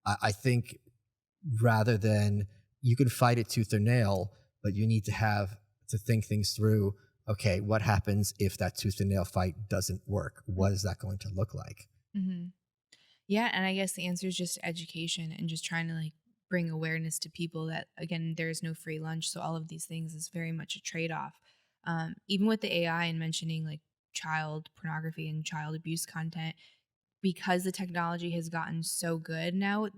I think, rather than, you can fight it tooth or nail, but you need to think things through. Okay, what happens if that tooth and nail fight doesn't work? What is that going to look like? Yeah, and I guess the answer is just education and just trying to like bring awareness to people that, again, there is no free lunch. So all of these things is very much a trade-off. Even with the AI and mentioning like child pornography and child abuse content, because the technology has gotten so good now,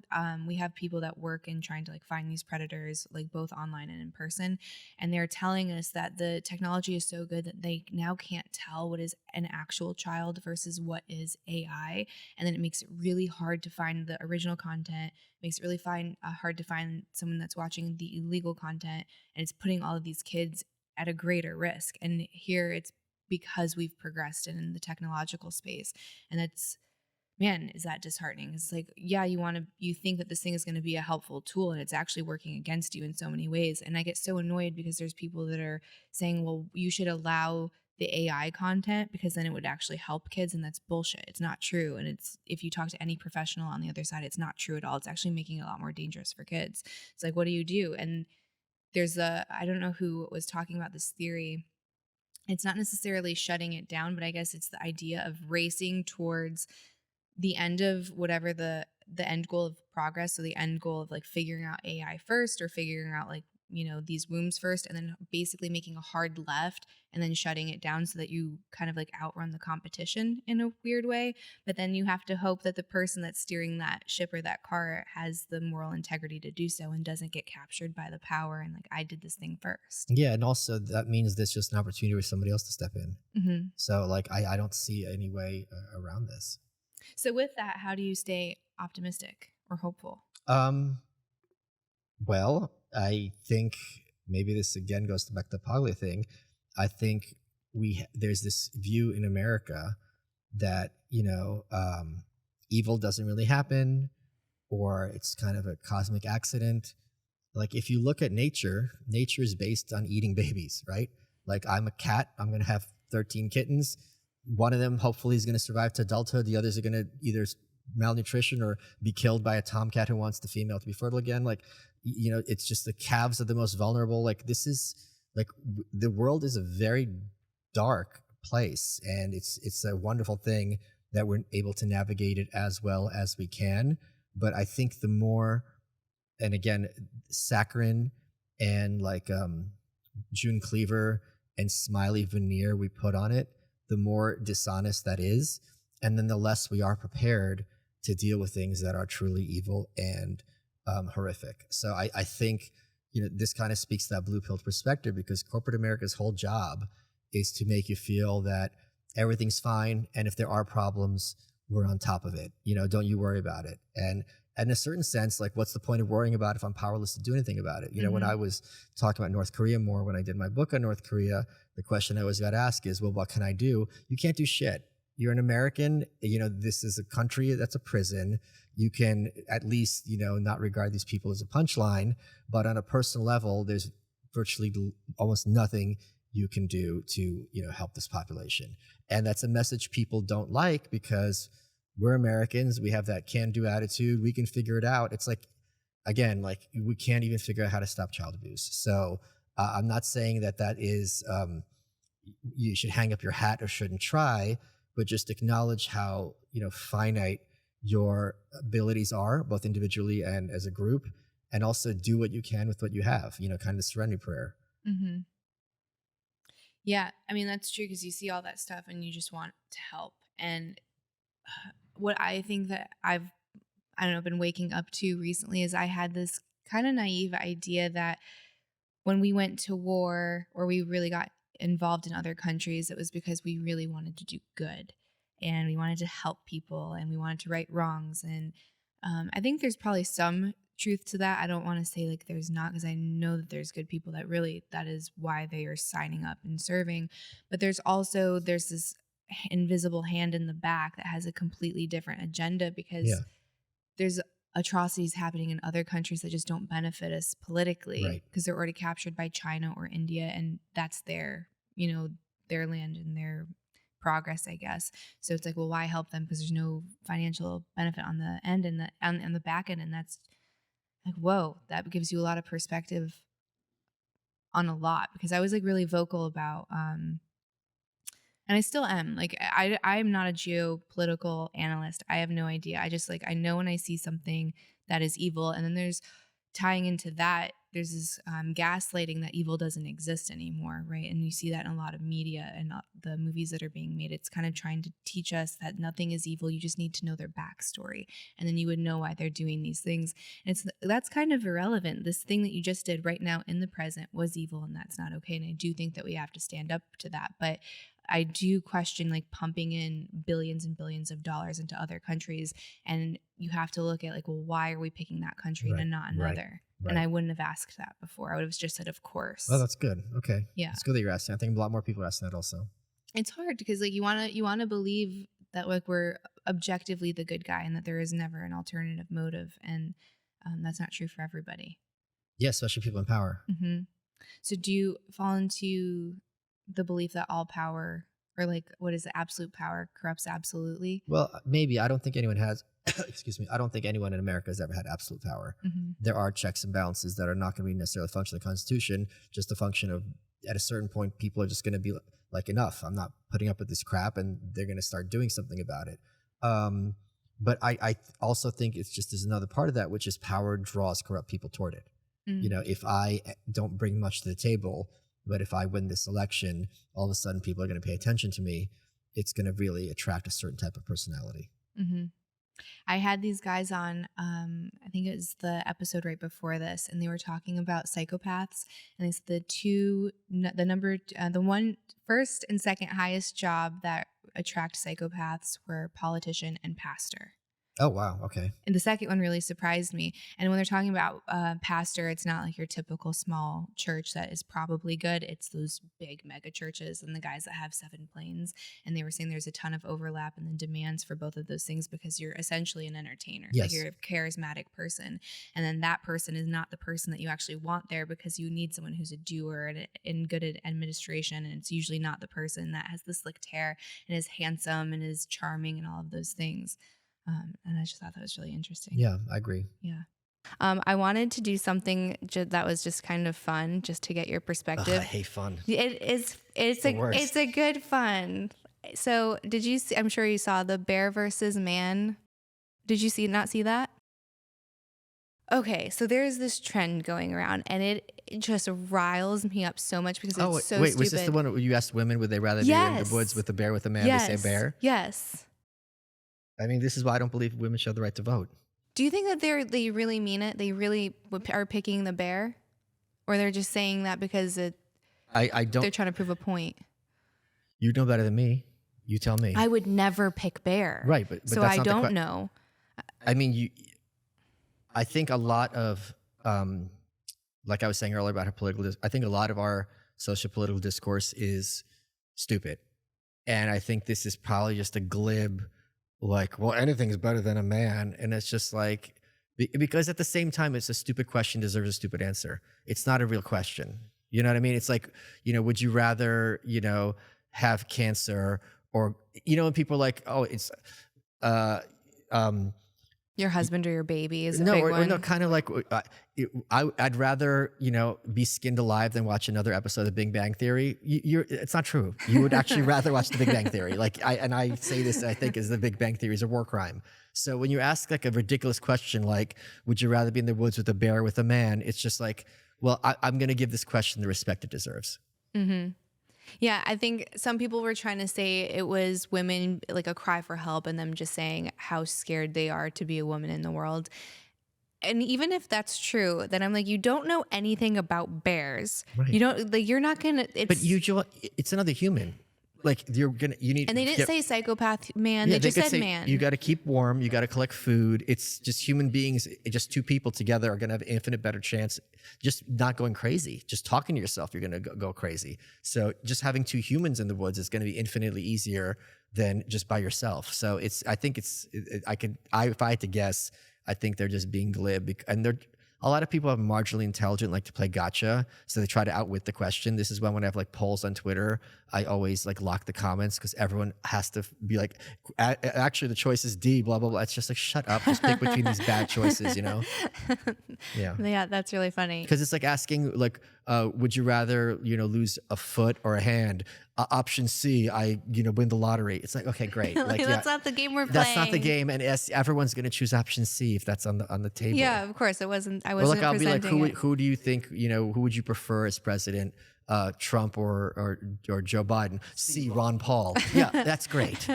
we have people that work in trying to like find these predators, like both online and in person, and they're telling us that the technology is so good that they now can't tell what is an actual child versus what is AI, and then it makes it really hard to find the original content, makes it really hard to find someone that's watching the illegal content, and it's putting all of these kids at a greater risk. And here it's because we've progressed in the technological space, and that's, man, is that disheartening. It's like, yeah, you think that this thing is going to be a helpful tool, and it's actually working against you in so many ways. And I get so annoyed because there's people that are saying, well, you should allow the AI content because then it would actually help kids. And that's bullshit. It's not true. And if you talk to any professional on the other side, it's not true at all. It's actually making it a lot more dangerous for kids. It's like, what do you do? And I don't know who was talking about this theory. It's not necessarily shutting it down, but I guess it's the idea of racing towards the end of whatever the end goal of progress. So the end goal of like figuring out AI first, or figuring out like, these wombs first, and then basically making a hard left and then shutting it down so that you kind of like outrun the competition in a weird way. But then you have to hope that the person that's steering that ship or that car has the moral integrity to do so and doesn't get captured by the power and like, I did this thing first. Yeah, and also that means there's just an opportunity for somebody else to step in. So like, I don't see any way around this. So with that, how do you stay optimistic or hopeful? Well, I think maybe this again goes back to the Poglia thing. I think there's this view in America that evil doesn't really happen, or it's kind of a cosmic accident. Like if you look at nature is based on eating babies, right? Like I'm a cat, I'm going to have 13 kittens. One of them hopefully is going to survive to adulthood. The others are going to either malnutrition or be killed by a tomcat who wants the female to be fertile again. Like, it's just the calves are the most vulnerable. Like, this is like the world is a very dark place, and it's a wonderful thing that we're able to navigate it as well as we can. But I think the more, and again, saccharin and like June Cleaver and smiley veneer we put on it, the more dishonest that is, and then the less we are prepared to deal with things that are truly evil and horrific. So I think this kind of speaks to that blue-pilled perspective, because corporate America's whole job is to make you feel that everything's fine, and if there are problems, we're on top of it. Don't you worry about it. And in a certain sense, like, what's the point of worrying about if I'm powerless to do anything about it? When I was talking about North Korea more, when I did my book on North Korea, the question I always got asked is, well, what can I do? You can't do shit. You're an American. This is a country that's a prison. You can at least, not regard these people as a punchline, but on a personal level, there's virtually almost nothing you can do to, help this population. And that's a message people don't like, because we're Americans. We have that can-do attitude. We can figure it out. It's like, again, like, we can't even figure out how to stop child abuse. So I'm not saying that is, you should hang up your hat or shouldn't try, but just acknowledge how, finite your abilities are, both individually and as a group, and also do what you can with what you have, kind of the serenity prayer. Mm-hmm. Yeah, I mean, that's true, because you see all that stuff and you just want to help. And what I think that I don't know, been waking up to recently is I had this kind of naive idea that when we went to war, or we really got involved in other countries, it was because we really wanted to do good, and we wanted to help people, and we wanted to right wrongs. And I think there's probably some truth to that. I don't want to say like there's not, because I know that there's good people that is why they are signing up and serving. But there's this invisible hand in the back that has a completely different agenda, because there's atrocities happening in other countries that just don't benefit us politically, because they're already captured by China or India, and that's their land and their progress, I guess. So it's like, well, why help them? Because there's no financial benefit on the end and on the back end. And that's like, whoa, that gives you a lot of perspective on a lot, because I was like really vocal about and I still am. Like, I'm not a geopolitical analyst. I have no idea. I just I know when I see something that is evil, and then there's tying into that, there's this gaslighting that evil doesn't exist anymore, right? And you see that in a lot of media and the movies that are being made. It's kind of trying to teach us that nothing is evil. You just need to know their backstory, and then you would know why they're doing these things. And that's kind of irrelevant. This thing that you just did right now in the present was evil, and that's not okay. And I do think that we have to stand up to that. But I do question like pumping in billions and billions of dollars into other countries, and you have to look at like, well, why are we picking that country and not another? Right. And I wouldn't have asked that before. I would have just said, of course. Oh, that's good. Okay. Yeah. It's good that you're asking. I think a lot more people are asking that also. It's hard because like you want to believe that like we're objectively the good guy and that there is never an alternative motive, and that's not true for everybody. Yeah, especially people in power. Mm-hmm. So do you fall into the belief that all power, or like, what is it, absolute power corrupts absolutely? Well, maybe. I don't think anyone has, excuse me, I don't think anyone in America has ever had absolute power. Mm-hmm. There are checks and balances that are not going to be necessarily a function of the Constitution, just a function of, at a certain point, people are just going to be like, enough. I'm not putting up with this crap, and they're going to start doing something about it. But I also think it's just, there's another part of that, which is power draws corrupt people toward it. Mm-hmm. If I don't bring much to the table, but if I win this election, all of a sudden people are going to pay attention to me. It's going to really attract a certain type of personality. Mm-hmm. I had these guys on, I think it was the episode right before this, and they were talking about psychopaths. And they said the one first and second highest job that attract psychopaths were politician and pastor. Oh, wow. Okay. And the second one really surprised me. And when they're talking about pastor, it's not like your typical small church that is probably good. It's those big mega churches and the guys that have 7 planes. And they were saying there's a ton of overlap in the demands for both of those things, because you're essentially an entertainer. Yes. Like, you're a charismatic person. And then that person is not the person that you actually want there, because you need someone who's a doer and good at administration. And it's usually not the person that has the slicked hair and is handsome and is charming and all of those things. And I just thought that was really interesting. Yeah, I agree. Yeah. I wanted to do something that was just kind of fun, just to get your perspective. I hate fun. It's a good fun. So did you see, I'm sure you saw the bear versus man. Did you not see that? Okay, so there's this trend going around, and it just riles me up so much because it's so wait, stupid. was this the one where you asked women would they rather be in the woods with a bear with a man? They say bear. Yes. I mean, this is why I don't believe women should have the right to vote. Do you think that they really mean it? They really are picking the bear, or they're just saying that because I don't. They're trying to prove a point. You know better than me. You tell me. I would never pick bear. Right, but so that's I not don't know. I mean, I think a lot of, like I was saying earlier about her I think a lot of our social political discourse is stupid, and I think this is probably just a glib, like, well, anything's better than a man, and it's just like, because at the same time, it's a stupid question deserves a stupid answer. It's not a real question. You know what I mean? It's like, would you rather, have cancer, or, when people are like, oh, it's, your husband or your baby is a big one. No, kind of like I'd rather be skinned alive than watch another episode of Big Bang Theory. It's not true. You would actually rather watch the Big Bang Theory. I say this, I think, is the Big Bang Theory is a war crime. So when you ask like a ridiculous question like, would you rather be in the woods with a bear or with a man? It's just like, well, I'm going to give this question the respect it deserves. Mm-hmm. Yeah, I think some people were trying to say it was women, like a cry for help, and them just saying how scared they are to be a woman in the world. And even if that's true, then I'm like, you don't know anything about bears. Right. You don't, like, you're not gonna. It's another human. Like you need. And they didn't say psychopath man. Yeah, they just said man. You got to keep warm. You got to collect food. It's just human beings. Just two people together are going to have infinite better chance. Just not going crazy. Just talking to yourself, you're going to go crazy. So just having two humans in the woods is going to be infinitely easier than just by yourself. So if I had to guess, I think they're just being glib, and a lot of people are marginally intelligent, like to play gotcha. So they try to outwit the question. This is when I have like polls on Twitter, I always like lock the comments because everyone has to be like, actually the choice is D, blah, blah, blah. It's just like, shut up. Just pick between these bad choices, Yeah. Yeah, that's really funny. Because it's like asking like, would you rather, lose a foot or a hand? Option C, I win the lottery. It's like, okay, great. Like, that's not the game we're playing. That's not the game, and everyone's going to choose option C if that's on the table. Yeah, of course. I wasn't. I'll be like, who do you think? Who would you prefer as president? Trump or Joe Biden? C, Ron Paul. Yeah, that's great.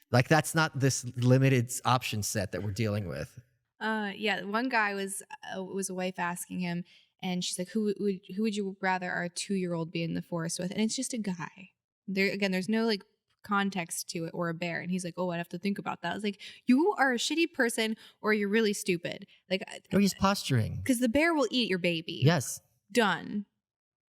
Like that's not this limited option set that we're dealing with. Yeah, one guy was a wife asking him, and she's like, who would you rather our 2-year-old be in the forest with? And it's just a guy. There's no like context to it, or a bear. And he's like, oh, I'd have to think about that. I was like, you are a shitty person, or you're really stupid. Like, or he's posturing. Because the bear will eat your baby. Yes. Done.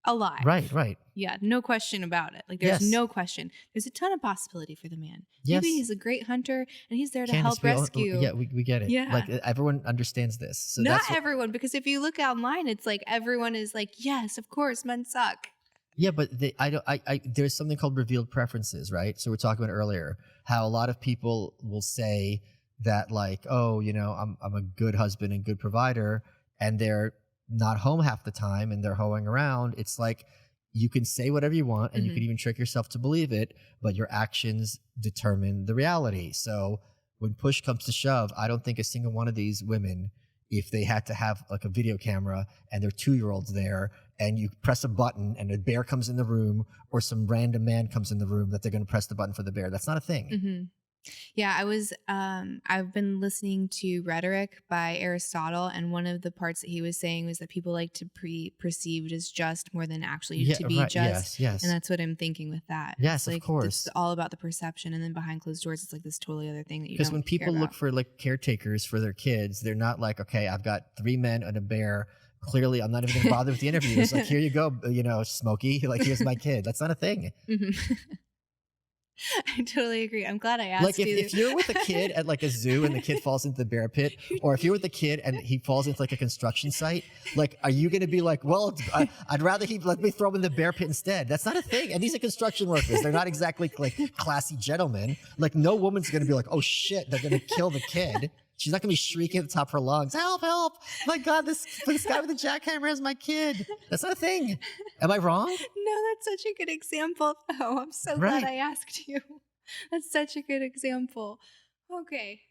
Alive. Right. Yeah, no question about it. Like, there's no question. There's a ton of possibility for the man. Yes. Maybe he's a great hunter, and he's there to help rescue. Yeah, we get it. Yeah. Like, everyone understands this. So not everyone, because if you look online, it's like everyone is like, yes, of course, men suck. Yeah, but there's something called revealed preferences, right? So we're talking about earlier how a lot of people will say that like, oh, I'm a good husband and good provider, and they're not home half the time and they're hoeing around. It's like you can say whatever you want, and you can even trick yourself to believe it, but your actions determine the reality. So when push comes to shove, I don't think a single one of these women, if they had to have like a video camera and their 2-year-olds there, and you press a button and a bear comes in the room, or some random man comes in the room, that they're going to press the button for the bear. That's not a thing. Mm-hmm. Yeah, I've been listening to Rhetoric by Aristotle, and one of the parts that he was saying was that people like to be perceived as just more than actually to be just. Yes. And that's what I'm thinking with that. Yes, like, of course. It's all about the perception, and then behind closed doors, it's like this totally other thing that you don't care about. Because when people look for like caretakers for their kids, they're not like, okay, I've got 3 men and a bear. Clearly, I'm not even going to bother with the interviews. Like, here you go, Smokey. Like, here's my kid. That's not a thing. Mm-hmm. I totally agree. I'm glad I asked Like if you're with a kid at like a zoo and the kid falls into the bear pit, or if you're with a kid and he falls into like a construction site, like, are you going to be like, well, I'd rather he let me throw him in the bear pit instead? That's not a thing. And these are construction workers. They're not exactly like classy gentlemen. Like no woman's going to be like, oh shit, they're going to kill the kid. She's not going to be shrieking at the top of her lungs, help, help. My God, this guy with the jackhammer has my kid. That's not a thing. Am I wrong? No, that's such a good example. Oh, I'm so glad I asked you. That's such a good example. Okay.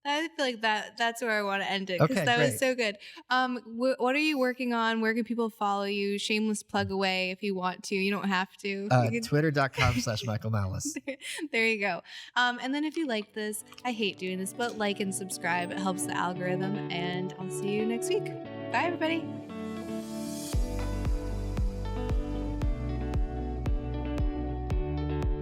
I feel like that's where I want to end it because that was so good. What are you working on? Where can people follow you? Shameless plug away if you want to. You don't have to. Twitter.com/Michael Malice. There you go. And then if you like this, I hate doing this, but like and subscribe. It helps the algorithm. And I'll see you next week. Bye, everybody.